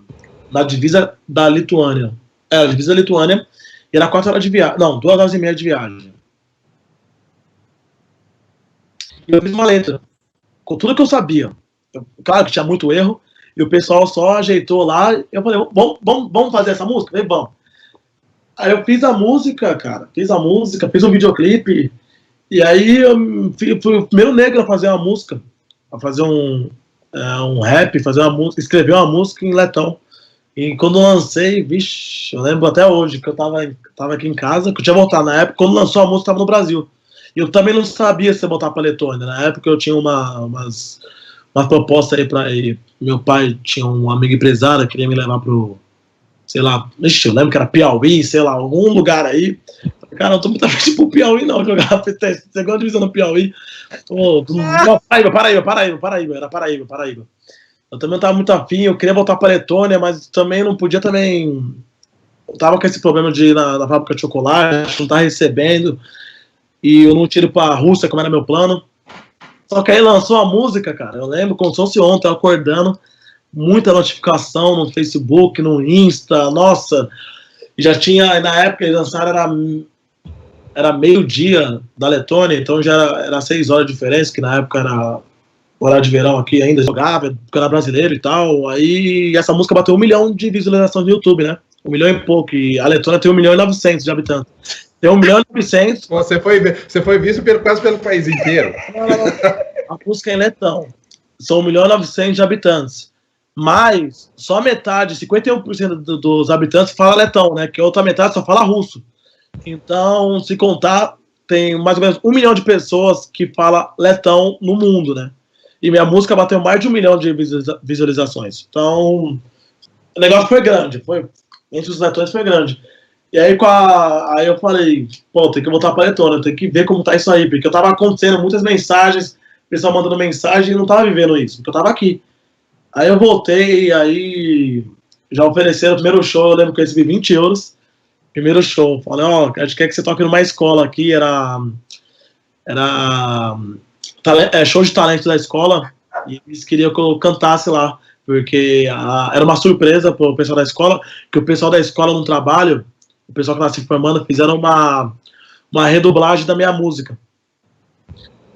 B: na divisa da Lituânia. Era a divisa da Lituânia, e era 4 horas de viagem, não, 2 horas e meia de viagem. E eu fiz uma letra, com tudo que eu sabia. Claro que tinha muito erro, e o pessoal só ajeitou lá. Eu falei, vamos fazer essa música? Eu falei, vamos. Aí eu fiz a música, cara. Fiz um videoclipe. E aí eu fui o primeiro negro a fazer uma música. A fazer um rap, fazer uma música, escrever uma música em letão. E quando lancei, vixe, eu lembro até hoje que eu tava aqui em casa, que eu tinha voltado. Na época, quando lançou a música, eu tava no Brasil. E eu também não sabia se ia voltar pra Letônia. Na época eu tinha umas propostas aí pra ir. Meu pai tinha um amigo empresário, queria me levar pro, sei lá, eu lembro que era Piauí, sei lá, algum lugar aí. Cara, eu tô muito afim pro Piauí, não, jogar segunda divisão no Piauí. Paraíba. Eu também não tava muito afim, eu queria voltar pra Letônia, mas também não podia também. Eu tava com esse problema de ir na fábrica de chocolate, não tava recebendo, e eu não tiro pra Rússia, como era meu plano. Só que aí lançou a música, cara, eu lembro, como se fosse ontem, eu acordando, muita notificação no Facebook, no Insta, nossa, já tinha, na época eles lançaram, era meio-dia da Letônia, então já era 6 horas de diferença, que na época era horário de verão aqui, ainda jogava, porque era brasileiro e tal, aí essa música bateu 1 milhão de visualizações no YouTube, né, 1 milhão e pouco, e a Letônia tem 1.900.000 de habitantes. Tem 1.900.000.
D: Você foi visto quase pelo país inteiro.
B: A música é em letão. São 1.900.000 de habitantes. Mas só metade, 51% dos habitantes fala letão, né? Que a outra metade só fala russo. Então, se contar, tem mais ou menos 1 milhão de pessoas que falam letão no mundo, né? E minha música bateu mais de 1 milhão de visualizações. Então, o negócio foi grande. Entre os letões foi grande. E aí, aí eu falei, pô, tem que voltar pra Letônia, tem que ver como tá isso aí, porque eu tava acontecendo muitas mensagens, o pessoal mandando mensagem e não tava vivendo isso, porque eu tava aqui. Aí eu voltei, aí já ofereceram o primeiro show, eu lembro que eu recebi 20 euros, primeiro show. Falei, ó, a gente quer que você toque numa escola aqui, era show de talento da escola, e eles queriam que eu cantasse lá, porque era uma surpresa pro pessoal da escola, que o pessoal da escola no trabalho, o pessoal que estava se formando, fizeram uma redublagem da minha música.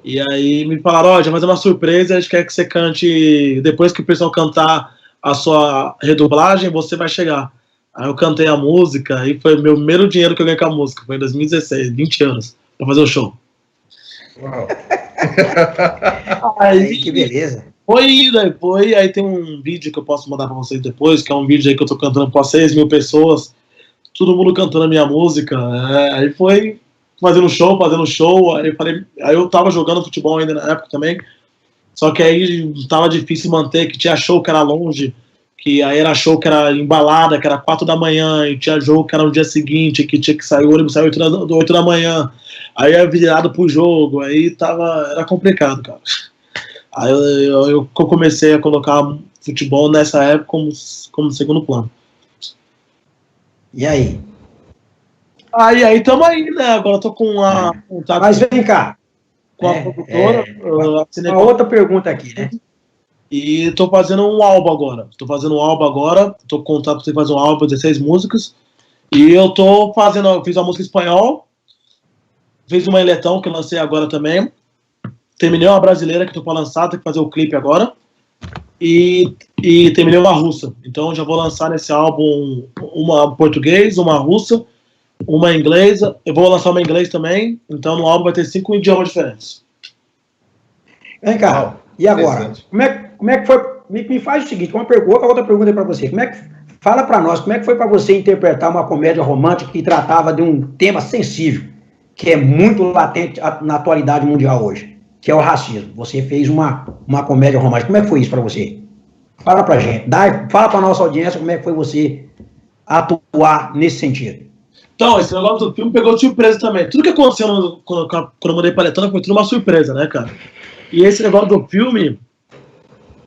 B: E aí me falaram, ó, já vai fazer uma surpresa, a gente quer que você cante, depois que o pessoal cantar a sua redublagem, você vai chegar. Aí eu cantei a música, e foi o meu primeiro dinheiro que eu ganhei com a música, foi em 2016, 20 anos, pra fazer o show.
C: Uau.
A: Aí, que beleza.
B: Foi, aí tem um vídeo que eu posso mandar pra vocês depois, que é um vídeo aí que eu tô cantando pra 6.000 pessoas, todo mundo cantando a minha música, aí foi fazendo show, aí eu tava jogando futebol ainda na época também, só que aí tava difícil manter, que tinha show que era longe, que aí era show que era embalada, que era 4 da manhã, e tinha jogo que era no dia seguinte, que tinha que sair, o ônibus saiu 8 da manhã, aí era virado pro jogo, aí era complicado, cara. Aí eu comecei a colocar futebol nessa época como segundo plano.
A: E aí?
B: Aí tamo aí, né? Agora eu tô com uma contato.
A: Mas vem cá.
B: Com a produtora.
A: Uma outra pergunta aqui, né?
B: E tô fazendo um álbum agora. Tô com contato pra fazer um álbum, 16 músicas. E eu fiz uma música em espanhol. Fiz uma em letão que eu lancei agora também. Terminei uma brasileira que tô pra lançar, tem que fazer o clipe agora. E terminei uma russa. Então já vou lançar nesse álbum uma português, uma russa, uma inglesa. Eu vou lançar uma em inglês também. Então no álbum vai ter 5 idiomas diferentes.
A: Vem cá, e agora? Como é que foi? Me faz o seguinte, outra pergunta aí para você. Fala para nós, como é que foi para você interpretar uma comédia romântica que tratava de um tema sensível, que é muito latente na atualidade mundial hoje, que é o racismo? Você fez uma comédia romântica. Como é que foi isso para você? Fala pra gente. Fala pra nossa audiência como é que foi você atuar nesse sentido.
B: Então, esse negócio do filme pegou de surpresa também. Tudo que aconteceu quando eu mandei pra Letônia foi tudo uma surpresa, né, cara? E esse negócio do filme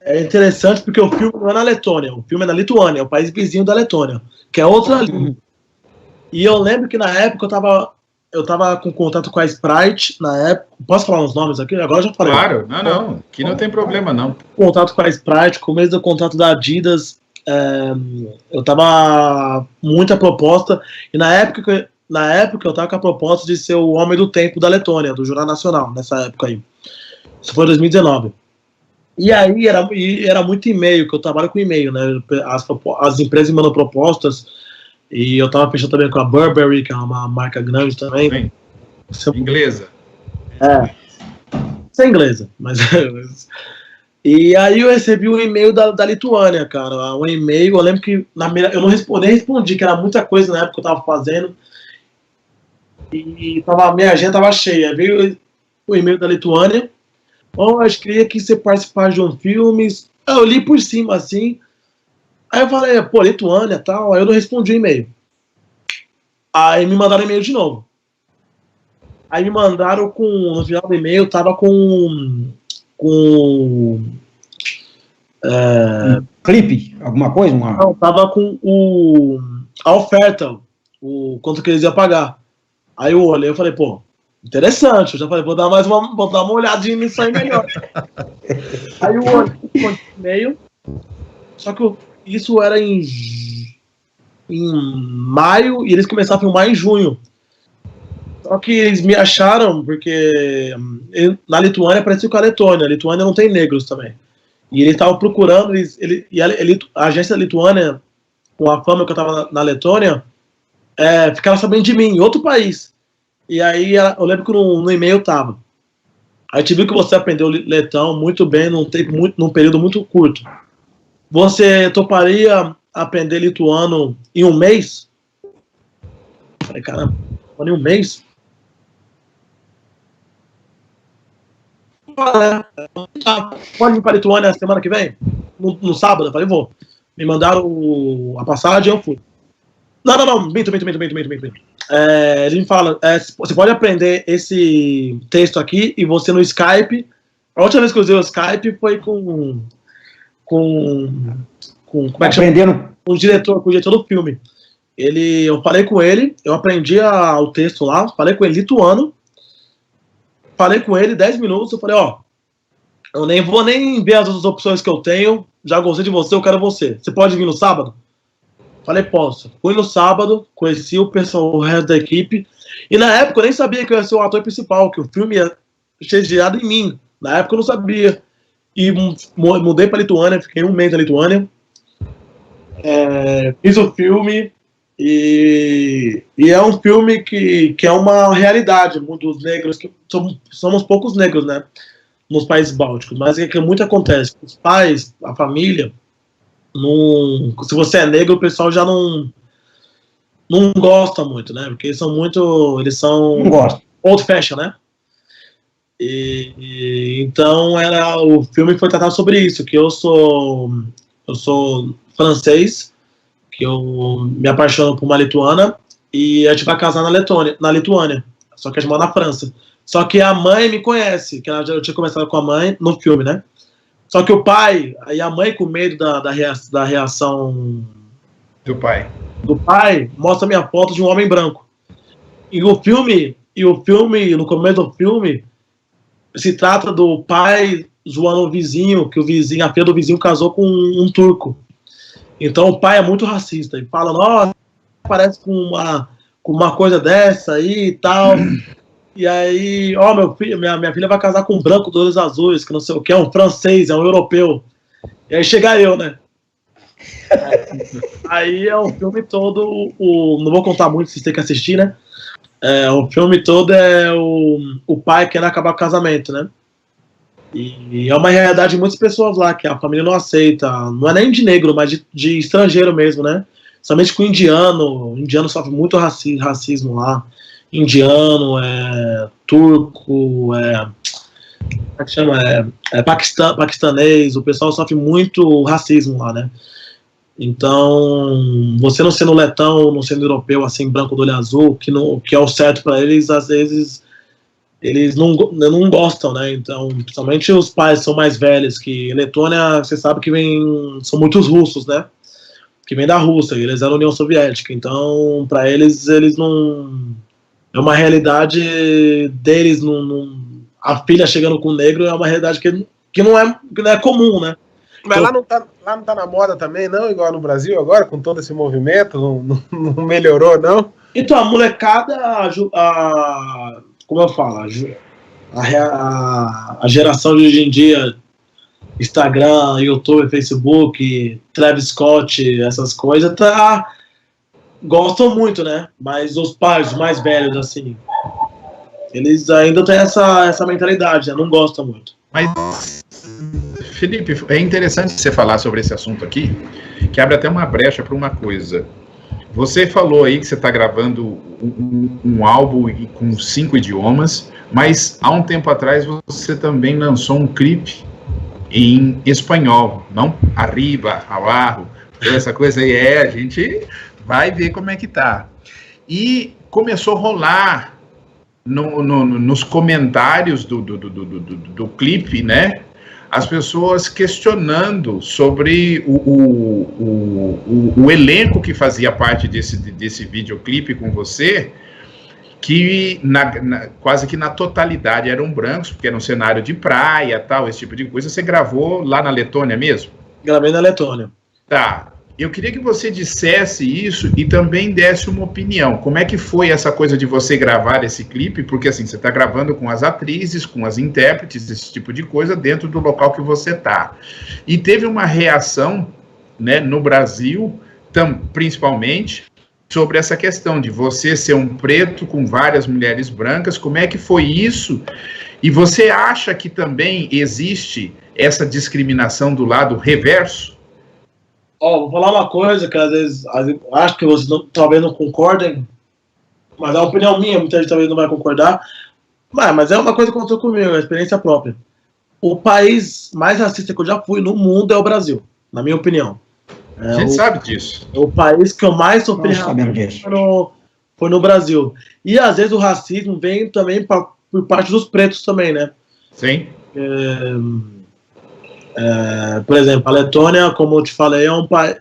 B: é interessante porque o filme não é na Letônia, o filme é na Lituânia, é o país vizinho da Letônia, que é outra língua. E eu lembro que na época eu tava com contato com a Sprite, na época. Posso falar uns nomes aqui? Agora eu já falei.
D: Claro, não. Aqui não tem problema, não.
B: Contato com a Sprite, começo do contato da Adidas, eu tava muita proposta, e na época eu tava com a proposta de ser o homem do tempo da Letônia, do Jornal Nacional, nessa época aí. Isso foi em 2019. E aí era muito e-mail, que eu trabalho com e-mail, né? As empresas me mandam propostas, e eu tava fechando também com a Burberry, que é uma marca grande também.
D: Inglesa.
B: Isso é inglesa, mas... E aí eu recebi um e-mail da Lituânia, cara. Um e-mail, eu lembro que eu não respondi, que era muita coisa na época que eu tava fazendo. E minha agenda tava cheia. Aí veio o e-mail da Lituânia. Eu queria que você participasse de um filme. Eu li por cima, assim. Aí eu falei, pô, Lituânia e tal. Aí eu não respondi o e-mail. Aí me mandaram e-mail de novo. Aí me mandaram no final do e-mail, tava com
A: clipe, alguma coisa?
B: Não, tava com a oferta, quanto que eles iam pagar. Aí eu olhei e falei, pô, interessante. Eu já falei, vou dar uma olhadinha nisso aí melhor. Aí eu olhei o e-mail, só que isso era em maio e eles começaram a filmar em junho. Só que eles me acharam, porque na Lituânia parecia com a Letônia. A Lituânia não tem negros também. E eles estavam procurando, a agência lituânia, com a fama que eu estava na Letônia, ficava sabendo de mim, em outro país. E aí eu lembro que no e-mail tava. A gente viu que você aprendeu letão muito bem, num período muito curto. Você toparia aprender lituano em um mês? Falei, caramba, em um mês? Pode ir para a Lituânia semana que vem? No sábado? Eu falei, vou. Me mandaram a passagem e eu fui. Não, minto. Ele me fala, você pode aprender esse texto aqui e você no Skype. A última vez que eu usei o Skype foi como é que chama? Com o diretor do filme. Eu falei com ele, eu aprendi o texto lá, falei com ele lituano. Falei com ele 10 minutos, eu falei, eu nem vou ver as outras opções que eu tenho, já gostei de você, eu quero você. Você pode vir no sábado? Falei, posso. Fui no sábado, conheci o pessoal, o resto da equipe, e na época eu nem sabia que eu ia ser o ator principal, que o filme ia ser gerado em mim. Na época eu não sabia. E mudei para Lituânia, fiquei um mês na Lituânia, fiz o filme, e é um filme que é uma realidade dos negros, que somos poucos negros, né, nos países bálticos, mas é que muito acontece. Os pais, a família, se você é negro, o pessoal já não gosta muito, né, porque eles são old fashion, né, então o filme foi tratado sobre isso, que eu sou francês, que eu me apaixono por uma lituana, e a gente vai casar na Lituânia, só que a gente mora na França. Só que a mãe me conhece, que eu tinha conversado com a mãe no filme, né? Só que o pai, aí a mãe com medo da reação
D: do pai,
B: mostra minha foto de um homem branco. E o filme, no começo do filme, se trata do pai zoando o vizinho, que a filha do vizinho casou com um turco. Então o pai é muito racista e fala, nossa, parece com uma coisa dessa aí e tal. E aí, minha filha vai casar com um branco de olhos azuis, que não sei o que, é um francês, é um europeu. E aí chega eu, né? Aí é o filme todo, não vou contar muito, vocês têm que assistir, né? O filme todo é o pai querendo acabar com o casamento, né? E é uma realidade de muitas pessoas lá, que a família não aceita, não é nem de negro, mas de estrangeiro mesmo, né? Somente com indiano sofre muito racismo lá. Indiano, turco, como é que chama? Paquistanês, o pessoal sofre muito racismo lá, né? Então, você não sendo letão, não sendo europeu, assim, branco do olho azul, que é o certo para eles, às vezes eles não gostam, né? Então, principalmente os pais são mais velhos, que Letônia, você sabe que são muitos russos, né? Que vem da Rússia, eles eram União Soviética, então, para eles não... É uma realidade deles, a filha chegando com o negro é uma realidade que não é comum, né?
C: Mas lá não tá na moda também, não? Igual no Brasil agora, com todo esse movimento, não melhorou, não?
B: Então, a molecada, como eu falo, a geração de hoje em dia, Instagram, YouTube, Facebook, Travis Scott, essas coisas, gostam muito, né? Mas os pais mais velhos, assim, eles ainda têm essa mentalidade, né? Não gostam muito.
D: Mas, Felipe, é interessante você falar sobre esse assunto aqui, que abre até uma brecha para uma coisa. Você falou aí que você está gravando um álbum com 5 idiomas, mas há um tempo atrás você também lançou um clipe em espanhol, não? Arriba, abajo, toda essa coisa aí. A gente vai ver como é que tá. E começou a rolar nos comentários do clipe, né? As pessoas questionando sobre o elenco que fazia parte desse videoclipe com você, que quase que na totalidade eram brancos, porque era um cenário de praia, tal, esse tipo de coisa. Você gravou lá na Letônia mesmo?
B: Gravei na Letônia.
D: Tá. Eu queria que você dissesse isso e também desse uma opinião. Como é que foi essa coisa de você gravar esse clipe? Porque assim, você está gravando com as atrizes, com as intérpretes, esse tipo de coisa, dentro do local que você está. E teve uma reação, né, no Brasil, principalmente, sobre essa questão de você ser um preto com várias mulheres brancas. Como é que foi isso? E você acha que também existe essa discriminação do lado reverso?
B: Vou falar uma coisa que às vezes acho que vocês talvez não concordem, mas é uma opinião minha, muita gente talvez não vai concordar, mas é uma coisa que aconteceu comigo, é uma experiência própria. O país mais racista que eu já fui no mundo é o Brasil, na minha opinião.
D: A gente sabe disso.
B: O país que eu mais sofri foi no Brasil. E às vezes o racismo vem também por parte dos pretos também, né?
D: Sim.
B: Por exemplo, a Letônia, como eu te falei, é um país...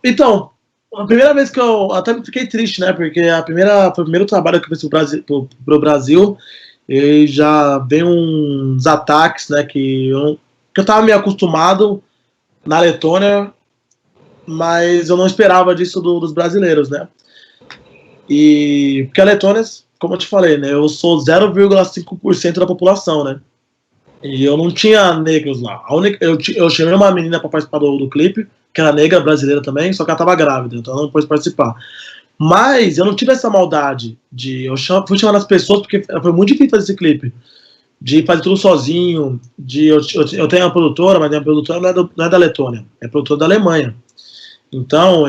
B: Então, a primeira vez que eu até fiquei triste, né? Porque foi o primeiro trabalho que eu fiz pro Brasil, e já vem uns ataques, né? Que eu tava meio acostumado na Letônia, mas eu não esperava disso dos brasileiros, né? E porque a Letônia, como eu te falei, né? Eu sou 0,5% da população, né? E eu não tinha negros lá. Eu chamei uma menina para participar do clipe, que era negra, brasileira também, só que ela estava grávida, então ela não pôde participar. Mas eu não tive essa maldade fui chamando as pessoas, porque foi muito difícil fazer esse clipe, de fazer tudo sozinho, eu tenho uma produtora, mas a produtora não é da Letônia, é produtora da Alemanha. Então,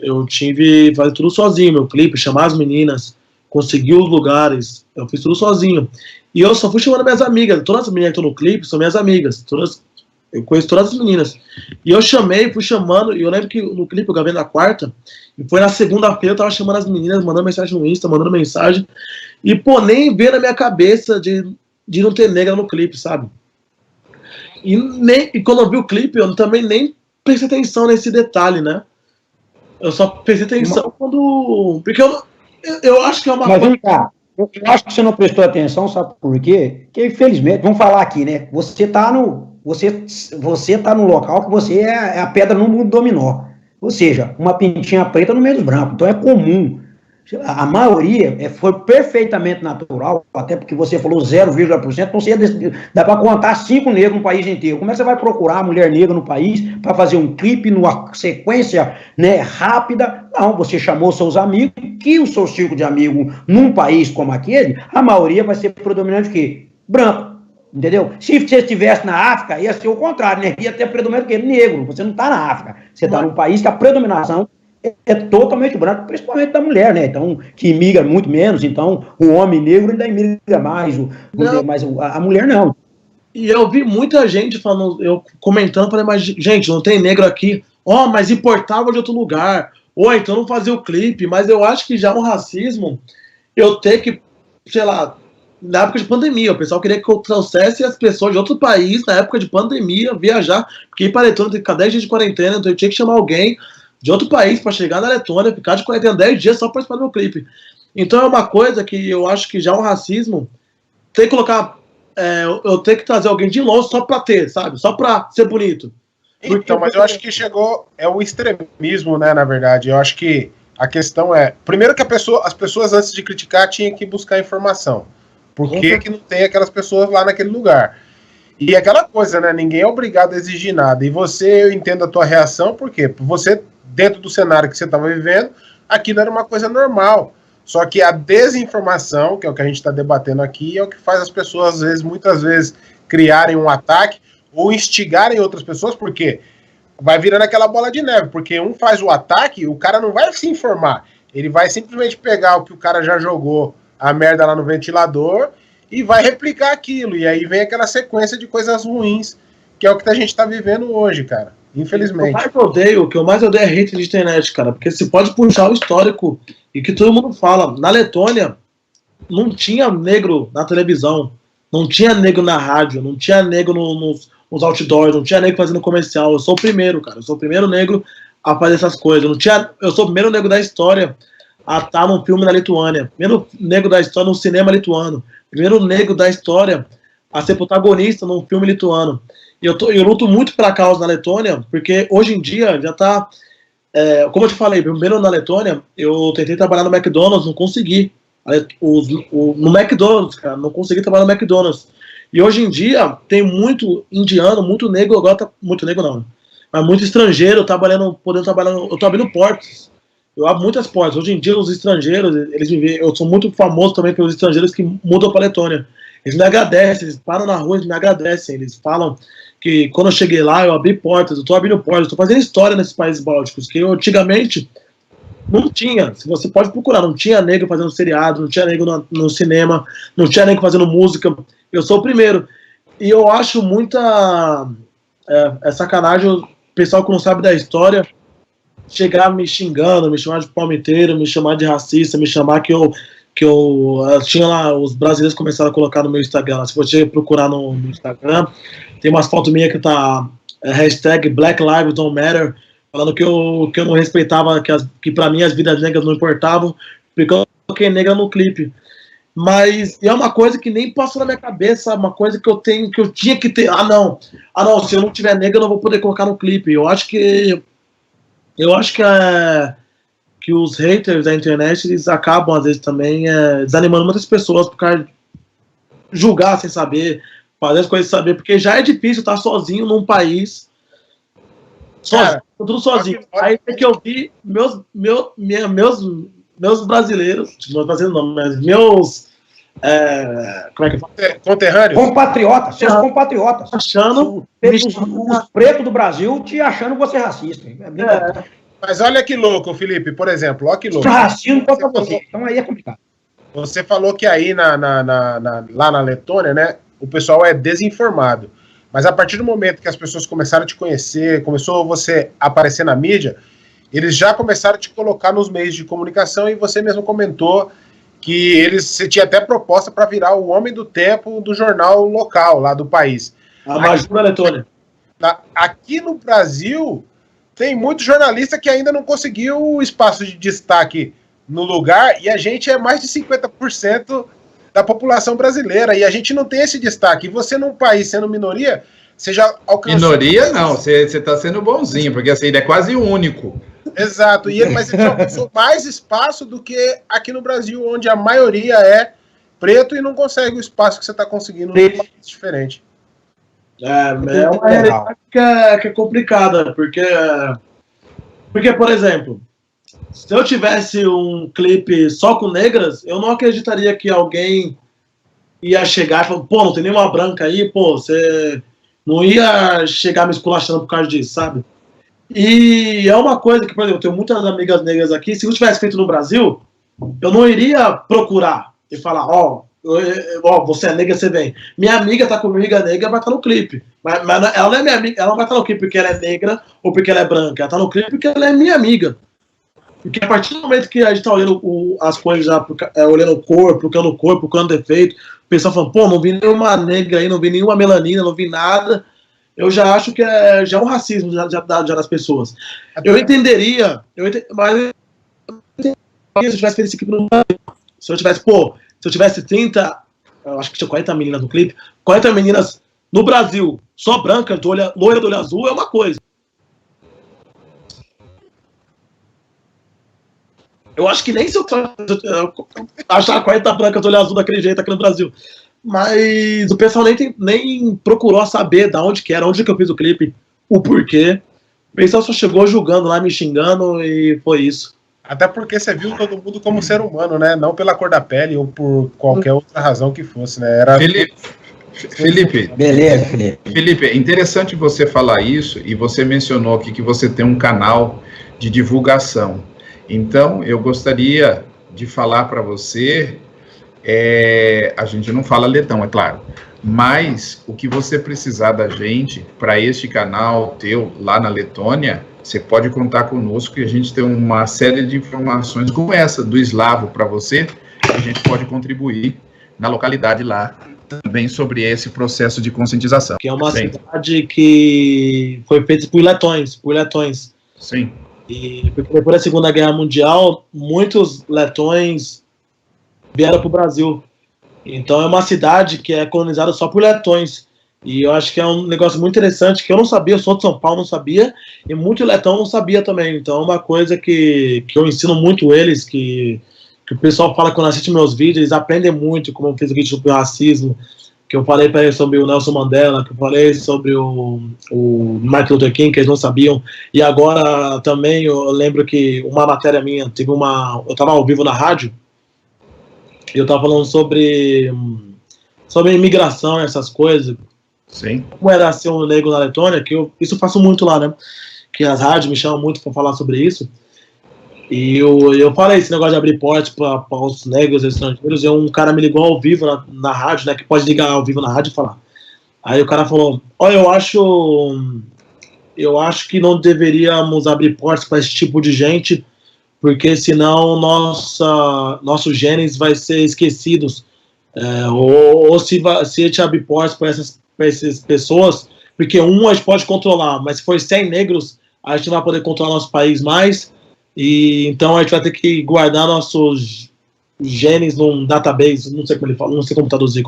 B: eu tive que fazer tudo sozinho, meu clipe, chamar as meninas, conseguir os lugares, eu fiz tudo sozinho. E eu só fui chamando minhas amigas, todas as meninas que estão no clipe são minhas amigas, eu conheço todas as meninas. E eu fui chamando, e eu lembro que no clipe eu gravei na quarta, e foi na segunda-feira eu tava chamando as meninas, mandando mensagem no Insta, mandando mensagem, e nem veio na minha cabeça de não ter negra no clipe, sabe? E quando eu vi o clipe, eu também nem prestei atenção nesse detalhe, né? Eu só prestei atenção porque eu acho que é uma
A: coisa... Mas vem cá, eu acho que você não prestou atenção, sabe por quê? Porque, infelizmente, vamos falar aqui, né? Você tá no local que você é a pedra no mundo dominó. Ou seja, uma pintinha preta no meio dos brancos. Então é comum. A maioria foi perfeitamente natural, até porque você falou 0,%, então você dá para contar 5 negros no país inteiro. Como é que você vai procurar mulher negra no país para fazer um clipe numa sequência, né, rápida? Não, você chamou seus amigos, que o seu círculo de amigos num país como aquele, a maioria vai ser predominante o quê? Branco, entendeu? Se você estivesse na África, ia ser o contrário, né? Ia ter predominante o quê? Negro. Você não está na África, você está num país que a predominação é totalmente branco, principalmente da mulher, né? Então, que imigra muito menos, então o homem negro ainda imigra mais, mas a mulher não.
B: E eu vi muita gente falando, eu comentando, falei, mas gente, não tem negro aqui, mas importava de outro lugar, então não fazia o clipe, mas eu acho que já é um racismo eu ter que, sei lá, na época de pandemia, o pessoal queria que eu trouxesse as pessoas de outro país na época de pandemia, viajar, porque ir para a Letônia tem que ficar 10 dias de quarentena, então eu tinha que chamar alguém de outro país para chegar na Letônia, ficar de quarentena 10 dias só para participar do meu clipe. Então é uma coisa que eu acho que já é um racismo, tem que colocar, eu tenho que trazer alguém de longe só para ter, sabe? Só para ser bonito.
C: Então, mas eu acho que é o extremismo, né, na verdade. Eu acho que a questão primeiro que as pessoas antes de criticar tinham que buscar informação. Por que não tem aquelas pessoas lá naquele lugar? E aquela coisa, né? Ninguém é obrigado a exigir nada. E você, eu entendo a tua reação, por quê? Você, dentro do cenário que você estava vivendo, aquilo era uma coisa normal. Só que a desinformação, que é o que a gente está debatendo aqui, é o que faz as pessoas, às vezes, muitas vezes, criarem um ataque ou instigarem outras pessoas, porque vai virando aquela bola de neve, porque um faz o ataque, o cara não vai se informar. Ele vai simplesmente pegar o que o cara já jogou, a merda lá no ventilador, e vai replicar aquilo. E aí vem aquela sequência de coisas ruins, que é o que a gente está vivendo hoje, cara. Infelizmente.
B: O que eu mais odeio é hate de internet, cara. Porque você pode puxar o histórico e que todo mundo fala. Na Letônia, não tinha negro na televisão, não tinha negro na rádio, não tinha negro nos outdoors, não tinha negro fazendo comercial. Eu sou o primeiro, cara. Eu sou o primeiro negro a fazer essas coisas. Eu sou o primeiro negro da história a estar num filme na Lituânia. Primeiro negro da história no cinema lituano. Primeiro negro da história a ser protagonista num filme lituano. E eu luto muito pela causa na Letônia, porque hoje em dia já tá... como eu te falei, primeiro na Letônia, eu tentei trabalhar no McDonald's, não consegui. No McDonald's, cara, não consegui trabalhar no McDonald's. E hoje em dia tem muito indiano, muito negro, agora tá, muito negro não, mas muito estrangeiro podendo trabalhar, eu tô abrindo portas. Eu abro muitas portas. Hoje em dia os estrangeiros, eu sou muito famoso também pelos estrangeiros que mudam para a Letônia. Eles me agradecem, eles param na rua, eles me agradecem, eles falam que quando eu cheguei lá, eu abri portas, eu tô abrindo portas, eu tô fazendo história nesses países bálticos, que eu, antigamente não tinha. Se você pode procurar, não tinha negro fazendo seriado, não tinha negro no cinema, não tinha negro fazendo música. Eu sou o primeiro. E eu acho muita sacanagem o pessoal que não sabe da história chegar me xingando, me chamar de palmiteiro, me chamar de racista, me chamar que eu tinha lá, os brasileiros começaram a colocar no meu Instagram. Se você procurar no Instagram, tem umas fotos minhas que tá hashtag Black Lives Don't Matter, falando que eu não respeitava, que pra mim as vidas negras não importavam, porque eu coloquei negra no clipe. Mas é uma coisa que nem passou na minha cabeça, uma coisa que eu tinha que ter. Se eu não tiver negra, eu não vou poder colocar no clipe. Eu acho que os haters da internet, eles acabam, às vezes, também desanimando muitas pessoas por causa de julgar sem saber, fazer as coisas sem saber, porque já é difícil estar sozinho num país, tudo sozinho. Aí tem que ouvir meus brasileiros, meus como é que fala?
C: Conterrâneos?
A: Compatriotas, seus compatriotas.
B: Achando
A: os pretos do Brasil te achando você racista.
C: Mas olha que louco, Felipe, por exemplo, olha que louco.
A: Racismo contra você, então aí é complicado.
C: Você falou que aí lá na Letônia, né, o pessoal é desinformado. Mas a partir do momento que as pessoas começaram a te conhecer, começou você a aparecer na mídia, eles já começaram a te colocar nos meios de comunicação e você mesmo comentou que você tinha até proposta para virar o homem do tempo do jornal local lá do país.
B: A Maju da Letônia.
C: Aqui no Brasil, tem muito jornalista que ainda não conseguiu o espaço de destaque no lugar, e a gente é mais de 50% da população brasileira, e a gente não tem esse destaque. E você, num país sendo minoria, você já alcançou...
D: Minoria não, você está sendo bonzinho, porque assim, ele é quase o único.
C: Exato, mas ele já alcançou mais espaço do que aqui no Brasil, onde a maioria é preto e não consegue o espaço que você está conseguindo num país diferente.
B: É uma realidade que é complicada, porque, por exemplo, se eu tivesse um clipe só com negras, eu não acreditaria que alguém ia chegar e falar, pô, não tem nenhuma branca aí, pô, você não ia chegar me esculachando por causa disso, sabe? E é uma coisa que, por exemplo, eu tenho muitas amigas negras aqui, se eu tivesse feito no Brasil, eu não iria procurar e falar, você é negra, você vem. Minha amiga tá comigo, a negra vai estar no clipe. Mas ela não é minha amiga, ela não vai estar no clipe porque ela é negra ou porque ela é branca. Ela tá no clipe porque ela é minha amiga. Porque a partir do momento que a gente tá olhando as coisas já, olhando o corpo, procurando defeito, o pessoal falando, pô, não vi nenhuma negra aí, não vi nenhuma melanina, não vi nada. Eu já acho que já é um racismo já das pessoas. Eu entenderia, mas se eu tivesse feito esse clipe no Brasil, se eu tivesse 30, eu acho que tinha 40 meninas no clipe, 40 meninas no Brasil, só brancas, loira do olho azul, é uma coisa. Eu acho que nem se eu achar a quarta branca, eu tô olhando azul daquele jeito aqui no Brasil. Mas o pessoal nem procurou saber da onde que era, onde que eu fiz o clipe, o porquê. O pessoal só chegou julgando lá, me xingando e foi isso.
C: Até porque você viu todo mundo como ser humano, né? Não pela cor da pele ou por qualquer outra razão que fosse, né? Era...
D: Felipe,
A: Beleza, Felipe.
D: Felipe, é interessante você falar isso, e você mencionou aqui que você tem um canal de divulgação. Então, eu gostaria de falar para você, a gente não fala letão, é claro, mas o que você precisar da gente para este canal teu lá na Letônia, você pode contar conosco, que a gente tem uma série de informações como essa do eslavo para você, que a gente pode contribuir na localidade lá também sobre esse processo de conscientização.
B: Que é uma cidade que foi feita por letões.
D: Sim.
B: E depois da Segunda Guerra Mundial, muitos letões vieram para o Brasil. Então é uma cidade que é colonizada só por letões. E eu acho que é um negócio muito interessante, que eu não sabia, eu sou de São Paulo, não sabia, e muito letão não sabia também. Então é uma coisa que eu ensino muito eles, que o pessoal fala quando assiste meus vídeos, eles aprendem muito, como eu fiz o vídeo sobre o racismo, que eu falei para eles sobre o Nelson Mandela, que eu falei sobre o Martin Luther King, que eles não sabiam. E agora também eu lembro que uma matéria minha, eu estava ao vivo na rádio, e eu estava falando sobre imigração, essas coisas.
D: Sim.
B: Como era ser um negro na Letônia, isso eu faço muito lá, né? Que as rádios me chamam muito para falar sobre isso. E eu falei esse negócio de abrir portas para os negros estrangeiros, e um cara me ligou ao vivo na rádio, né? Que pode ligar ao vivo na rádio e falar. Aí o cara falou, olha, eu acho que não deveríamos abrir portas para esse tipo de gente, porque senão nossos genes vai ser esquecidos. Ou se a gente abrir portas para essas pessoas, porque a gente pode controlar, mas se for 100 negros, a gente não vai poder controlar nosso país mais, e então a gente vai ter que guardar nossos genes num database, não sei como ele fala, não sei como traduzir,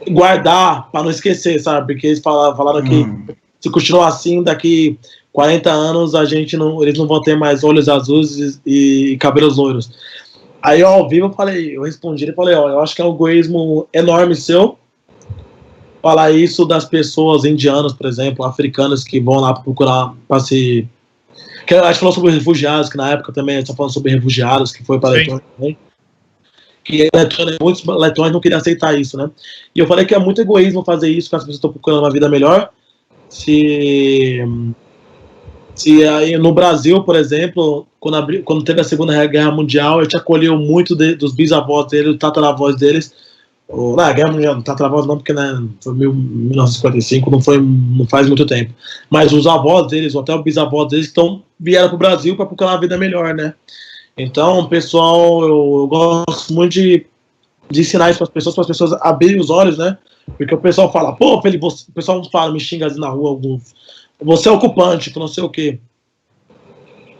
B: guardar para não esquecer, sabe? Porque eles falaram que se continuar assim, daqui 40 anos eles não vão ter mais olhos azuis e cabelos loiros. Aí ao vivo eu respondi e falei, eu acho que é um egoísmo enorme seu falar isso das pessoas indianas, por exemplo, africanas que vão lá procurar para se... Que a gente falou sobre refugiados, que na época também a gente está falando sobre refugiados, que foi para a Letônia também. Que muitos letões não queriam aceitar isso, né? E eu falei que é muito egoísmo fazer isso, que as pessoas estão procurando uma vida melhor. Se aí no Brasil, por exemplo, quando teve a Segunda Guerra Mundial, a gente acolheu muito dos bisavós deles, dos tataravós deles. A Guerra Mundial, não tataravós não, porque né, foi 1955, não faz muito tempo. Mas os avós deles, ou até os bisavós deles, vieram para o Brasil para procurar uma vida melhor, né? Então, pessoal, eu gosto muito de ensinar isso para as pessoas abrirem os olhos, né? Porque o pessoal fala, pô, Felipe, o pessoal fala, me xinga assim na rua, você é ocupante, que não sei o quê.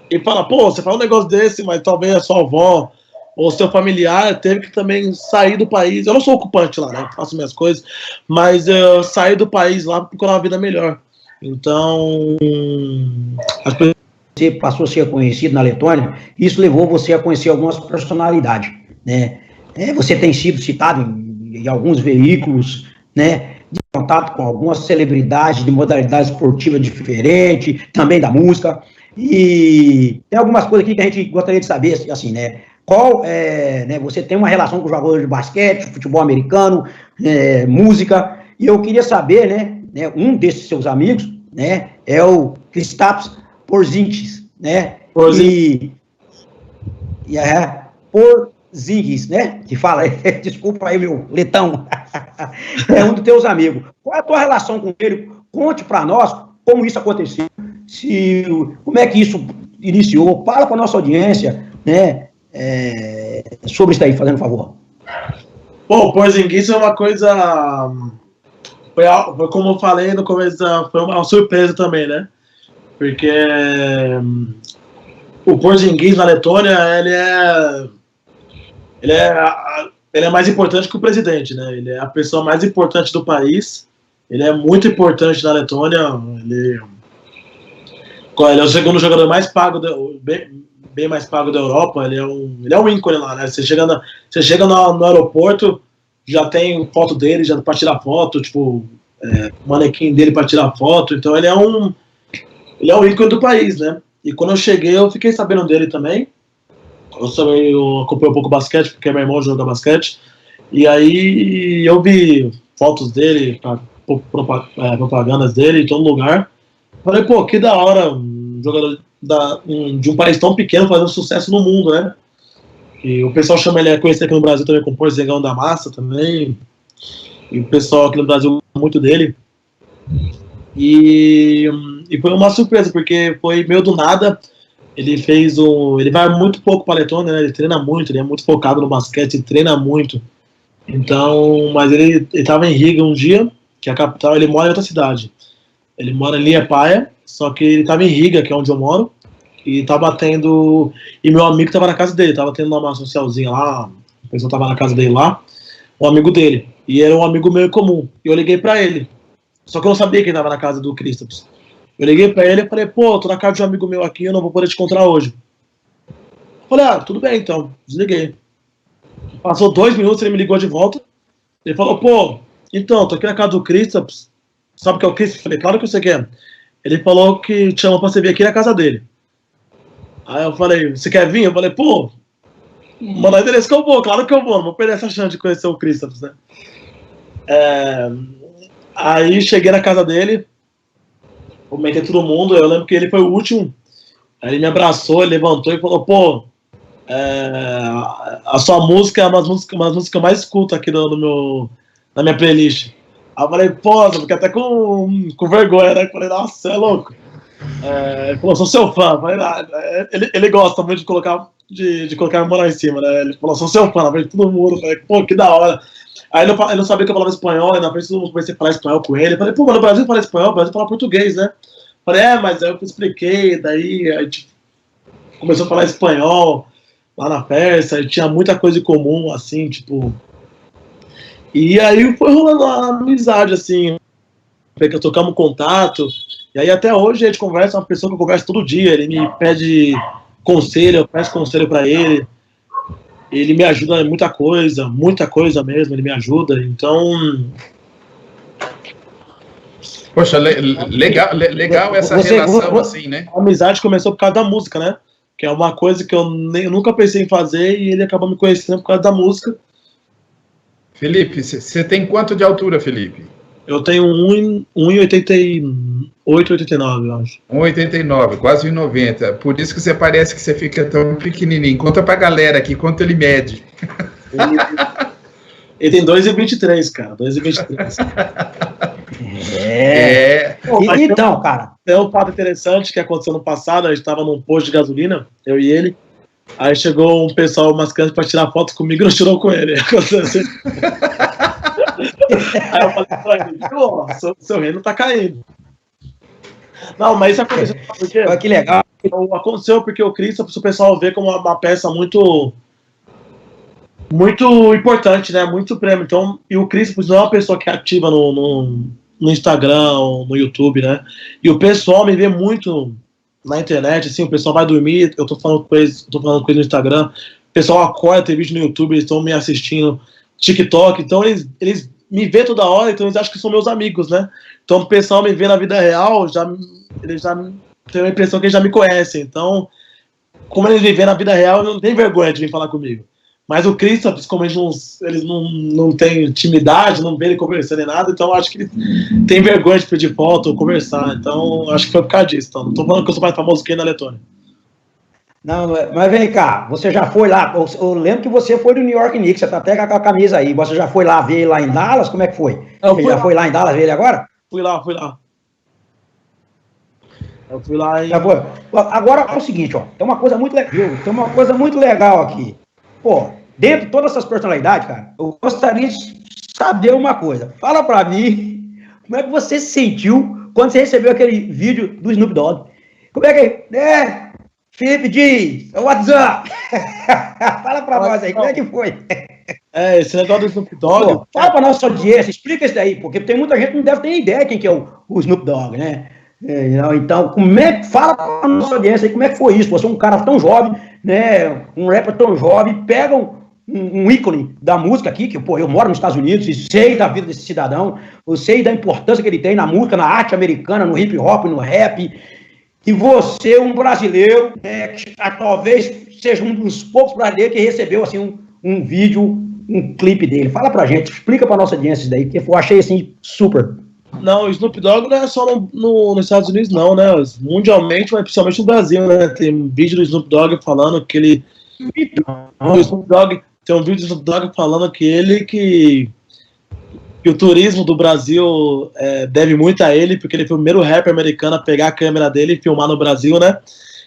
B: E fala, pô, você fala um negócio desse, mas talvez a sua avó ou seu familiar teve que também sair do país. Eu não sou ocupante lá, né? Faço minhas coisas, mas eu saí do país lá para procurar uma vida melhor. Então,
A: você passou a ser conhecido na Letônia, isso levou você a conhecer algumas personalidades, né? Você tem sido citado em alguns veículos, né? De contato com algumas celebridades de modalidades esportivas diferentes, também da música, e tem algumas coisas aqui que a gente gostaria de saber, assim, né? Você tem uma relação com jogadores de basquete, futebol americano, música, e eu queria saber, né, um desses seus amigos, né, é o Kristaps Porzingis, né, Porzingis, né, que fala, desculpa aí meu letão, é um dos teus amigos. Qual é a tua relação com ele? Conte para nós como isso aconteceu, como é que isso iniciou, fala para a nossa audiência, né, sobre isso aí, fazendo um favor.
B: Bom, o Porzingis é uma coisa, foi como eu falei no começo, foi uma surpresa também, né, porque o Porzingis na Letônia, ele é mais importante que o presidente, né, ele é a pessoa mais importante do país, ele é muito importante na Letônia, ele é o segundo jogador mais pago bem mais pago da Europa, ele é um ícone lá, né? Você chega no aeroporto, já tem foto dele, já para tirar foto, tipo, manequim dele para tirar foto, então ele é um ícone do país, né? E quando eu cheguei, eu fiquei sabendo dele também. Eu acompanhei um pouco basquete, porque meu irmão joga basquete, e aí eu vi fotos dele, propagandas dele em todo lugar. Falei, pô, que da hora um jogador de um país tão pequeno fazendo sucesso no mundo, né? E o pessoal chama ele, conhecido aqui no Brasil também como Porzingão da Massa também, e o pessoal aqui no Brasil gosta muito dele. E foi uma surpresa, porque foi meio do nada. Ele vai muito pouco para Letônia, né? Ele treina muito, ele é muito focado no basquete, ele treina muito. Então, mas ele estava em Riga um dia, que é a capital, ele mora em outra cidade. Ele mora em Liepaja, só que ele estava em Riga, que é onde eu moro, e estava tendo... E meu amigo estava na casa dele, estava tendo uma socialzinha lá, o pessoal estava na casa dele lá, um amigo dele, e era um amigo meio comum. E eu liguei para ele, só que eu não sabia que ele estava na casa do Kristaps. Eu liguei pra ele e falei, pô, tô na casa de um amigo meu aqui, eu não vou poder te encontrar hoje. Eu falei, tudo bem então, desliguei. Passou 2 minutos, ele me ligou de volta. Ele falou, pô, então, tô aqui na casa do Kristaps. Sabe o que é o Kristaps? Eu falei, claro que eu sei quem é. Ele falou que te chamou pra você vir aqui na casa dele. Aí eu falei, você quer vir? Eu falei, pô, manda o endereço que eu vou, claro que eu vou, não vou perder essa chance de conhecer o Kristaps, né? Aí cheguei na casa dele, comentei todo mundo, eu lembro que ele foi o último, aí ele me abraçou, ele levantou e falou, pô, a sua música é uma das músicas que eu mais escuto aqui na minha playlist. Aí eu falei, pô, eu fiquei até com vergonha, né? Eu falei, nossa, você é louco. Ele falou, sou seu fã. Eu falei, ele gosta muito de colocar a mão lá em cima, né? Ele falou, sou seu fã, na frente de todo mundo. Eu falei, pô, que da hora. Aí ele não sabia que eu falava espanhol, e na frente de todo mundo comecei a falar espanhol com ele. Eu falei, pô, mas no Brasil fala espanhol, no Brasil fala português, né? Eu falei, mas aí eu expliquei, daí a gente começou a falar espanhol lá na Pérsia, e tinha muita coisa em comum, assim, tipo... E aí foi rolando uma amizade, assim, porque tocamos contato, e aí até hoje a gente conversa, uma pessoa que eu converso todo dia, ele me pede conselho, eu peço conselho pra ele me ajuda em muita coisa mesmo, ele me ajuda, então...
D: Poxa, legal essa relação, assim, né?
B: A amizade começou por causa da música, né? Que é uma coisa que eu nunca pensei em fazer, e ele acabou me conhecendo por causa da música.
D: Felipe, você tem quanto de altura, Felipe?
B: Eu tenho 1,88, 89, eu acho.
D: 1,89, quase 1,90. Por isso que você parece que você fica tão pequenininho. Conta pra galera aqui quanto ele mede.
B: Ele tem 2,23, cara. 2,23.
A: Então, cara.
B: Tem um fato interessante que aconteceu no passado. A gente estava num posto de gasolina, eu e ele. Aí chegou um pessoal, umas crianças, pra tirar foto comigo e não tirou com ele. Aí eu falei pra ele, pô, seu reino tá caindo. Não, mas isso aconteceu porque...
A: Que legal.
B: Aconteceu porque o Kristaps, o pessoal vê como uma peça muito importante, né? Muito prêmio. Então, e o Kristaps não é uma pessoa que é ativa no Instagram ou no YouTube, né? E o pessoal me vê muito na internet, assim, o pessoal vai dormir, eu tô falando com eles no Instagram, o pessoal acorda, tem vídeo no YouTube, eles estão me assistindo TikTok, então eles me vê toda hora, então eles acham que são meus amigos, né? Então o pessoal me vê na vida real, eles já tem a impressão que eles já me conhecem, então como eles me vê na vida real, não tem vergonha de vir falar comigo. Mas o Kristaps, como eles não têm intimidade, não vê ele conversando em nada, então acho que ele tem vergonha de pedir foto ou conversar. Então acho que foi por causa disso. Então, não tô falando que eu sou mais famoso que ele na Letônia.
A: Não, mas vem cá, você já foi lá, eu lembro que você foi do New York Knicks, você tá até com a camisa aí, você já foi lá ver ele lá em Dallas, como é que foi? Você já foi lá em Dallas ver ele agora?
B: Fui lá. Eu fui lá e...
A: Agora é o seguinte, ó, tem uma coisa muito legal aqui. Pô, dentro de todas essas personalidades, cara, eu gostaria de saber uma coisa. Fala pra mim, como é que você se sentiu quando você recebeu aquele vídeo do Snoop Dogg? Como é que é? Felipe diz, what's up? Fala pra nós aí, como é que foi?
B: Esse negócio do Snoop Dogg...
A: Pô, fala pra nossa audiência, explica isso daí, porque tem muita gente que não deve ter ideia quem que é o Snoop Dogg, né? Então, fala pra nossa audiência aí, como é que foi isso? Você é um cara tão jovem, né, um rapper tão jovem, pegam um ícone da música aqui, que pô, eu moro nos Estados Unidos e sei da vida desse cidadão, eu sei da importância que ele tem na música, na arte americana, no hip hop, no rap, e você, um brasileiro, que talvez seja um dos poucos brasileiros que recebeu assim, um vídeo, um clipe dele. Fala pra gente, explica pra nossa audiência isso daí, que eu achei assim, super.
B: Não, o Snoop Dogg não é só nos Estados Unidos, não, né? Mundialmente, mas principalmente no Brasil, né? Tem um vídeo do Snoop Dogg falando que ele. Tem um vídeo do Snoop Dogg falando que o turismo do Brasil deve muito a ele, porque ele foi o primeiro rapper americano a pegar a câmera dele e filmar no Brasil, né?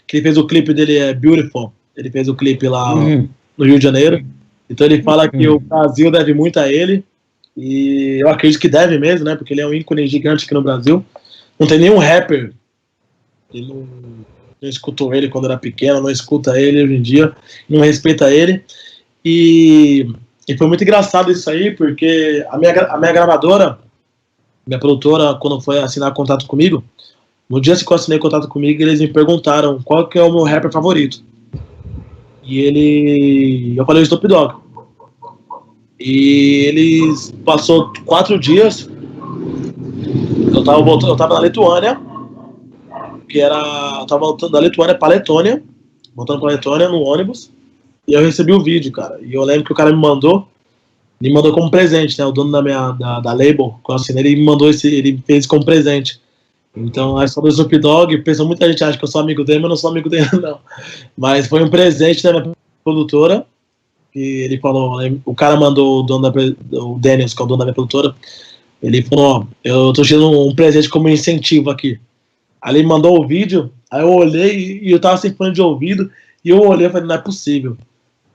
B: Que ele fez o clipe dele, Beautiful. Ele fez o clipe lá no Rio de Janeiro. Então ele fala que o Brasil deve muito a ele. E eu acredito que deve mesmo, né? Porque ele é um ícone gigante aqui no Brasil. Não tem nenhum rapper que não escutou ele quando era pequeno, não escuta ele hoje em dia, não respeita ele. E foi muito engraçado isso aí, porque a minha gravadora, minha produtora, quando foi assinar contato comigo, no dia que eu assinei contato comigo, eles me perguntaram qual que é o meu rapper favorito. E eu falei o Snoop Dogg. E eles passou 4 dias. Eu tava na Lituânia, eu tava voltando da Lituânia pra Letônia, voltando pra Letônia no ônibus, e eu recebi o vídeo, cara. E eu lembro que o cara me mandou como presente, né? O dono da label, que eu assinei, ele fez como presente. Então, a história do Snoop Dogg, muita gente acha que eu sou amigo dele, mas eu não sou amigo dele, não. Mas foi um presente da minha produtora. E ele falou, o cara mandou o Daniels, que é o dono da minha produtora, ele falou, eu tô tirando um presente como incentivo aqui. Aí ele mandou o vídeo, aí eu olhei e eu tava sem fone de ouvido, e eu olhei e falei, não é possível.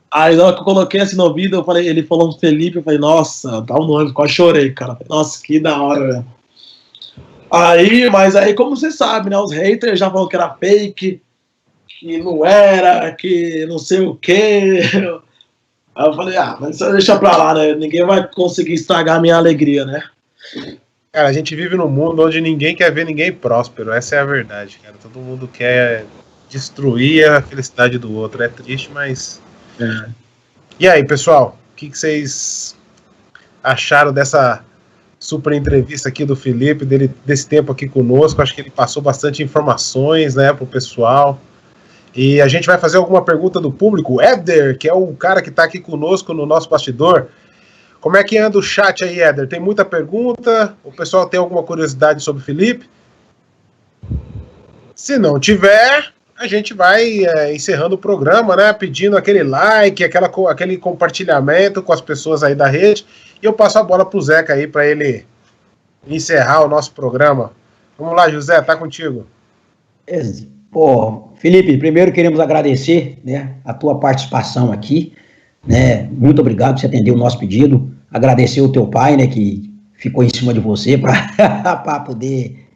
B: Aí na hora que eu coloquei assim no ouvido, ele falou um Felipe, eu falei, nossa, tá um nome, quase chorei, cara. Nossa, que da hora, velho. Mas aí, como você sabe, né, os haters já falaram que era fake, que não era, que não sei o quê. Aí eu falei, mas só deixa pra lá, né? Ninguém vai conseguir estragar a minha alegria, né?
C: Cara, a gente vive num mundo onde ninguém quer ver ninguém próspero. Essa é a verdade, cara. Todo mundo quer destruir a felicidade do outro. É triste, mas... E aí, pessoal? O que vocês acharam dessa super entrevista aqui do Felipe, desse tempo aqui conosco? Acho que ele passou bastante informações, né, pro pessoal. E a gente vai fazer alguma pergunta do público. O Éder, que é o cara que está aqui conosco no nosso bastidor. Como é que anda o chat aí, Éder? Tem muita pergunta? O pessoal tem alguma curiosidade sobre o Felipe? Se não tiver, a gente vai encerrando o programa, né? Pedindo aquele like, aquele compartilhamento com as pessoas aí da rede. E eu passo a bola pro Zeca aí para ele encerrar o nosso programa. Vamos lá, José, tá contigo.
A: Pô, Felipe, primeiro queremos agradecer, né, a tua participação aqui, né, muito obrigado por você atender o nosso pedido, agradecer o teu pai, né, que ficou em cima de você para poder,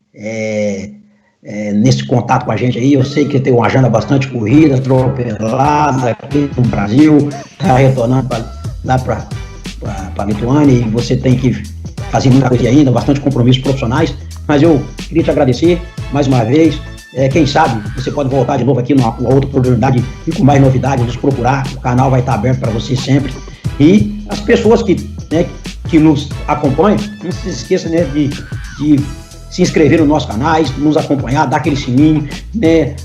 A: nesse contato com a gente aí. Eu sei que tem uma agenda bastante corrida, atropelada aqui no Brasil, está retornando lá para a Lituânia, e você tem que fazer muita coisa ainda, bastante compromissos profissionais, mas eu queria te agradecer mais uma vez. Quem sabe você pode voltar de novo aqui numa outra oportunidade e com mais novidades, nos procurar. O canal vai estar aberto para você sempre. E as pessoas que nos acompanham, não se esqueçam, né, de se inscrever no nosso canal, nos acompanhar, dar aquele sininho, né,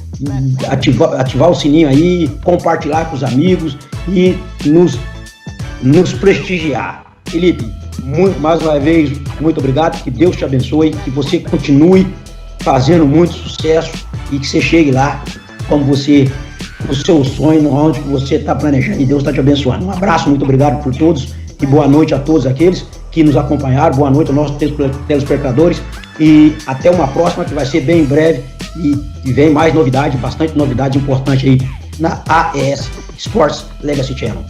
A: ativar o sininho aí, compartilhar com os amigos e nos prestigiar. Felipe, mais uma vez, muito obrigado, que Deus te abençoe, que você continue fazendo muito sucesso e que você chegue lá como o seu sonho, onde você está planejando, e Deus está te abençoando. Um abraço, muito obrigado por todos e boa noite a todos aqueles que nos acompanharam, boa noite aos nossos telespectadores e até uma próxima que vai ser bem em breve e vem mais novidade, bastante novidade importante aí na AES Sports Legacy Channel.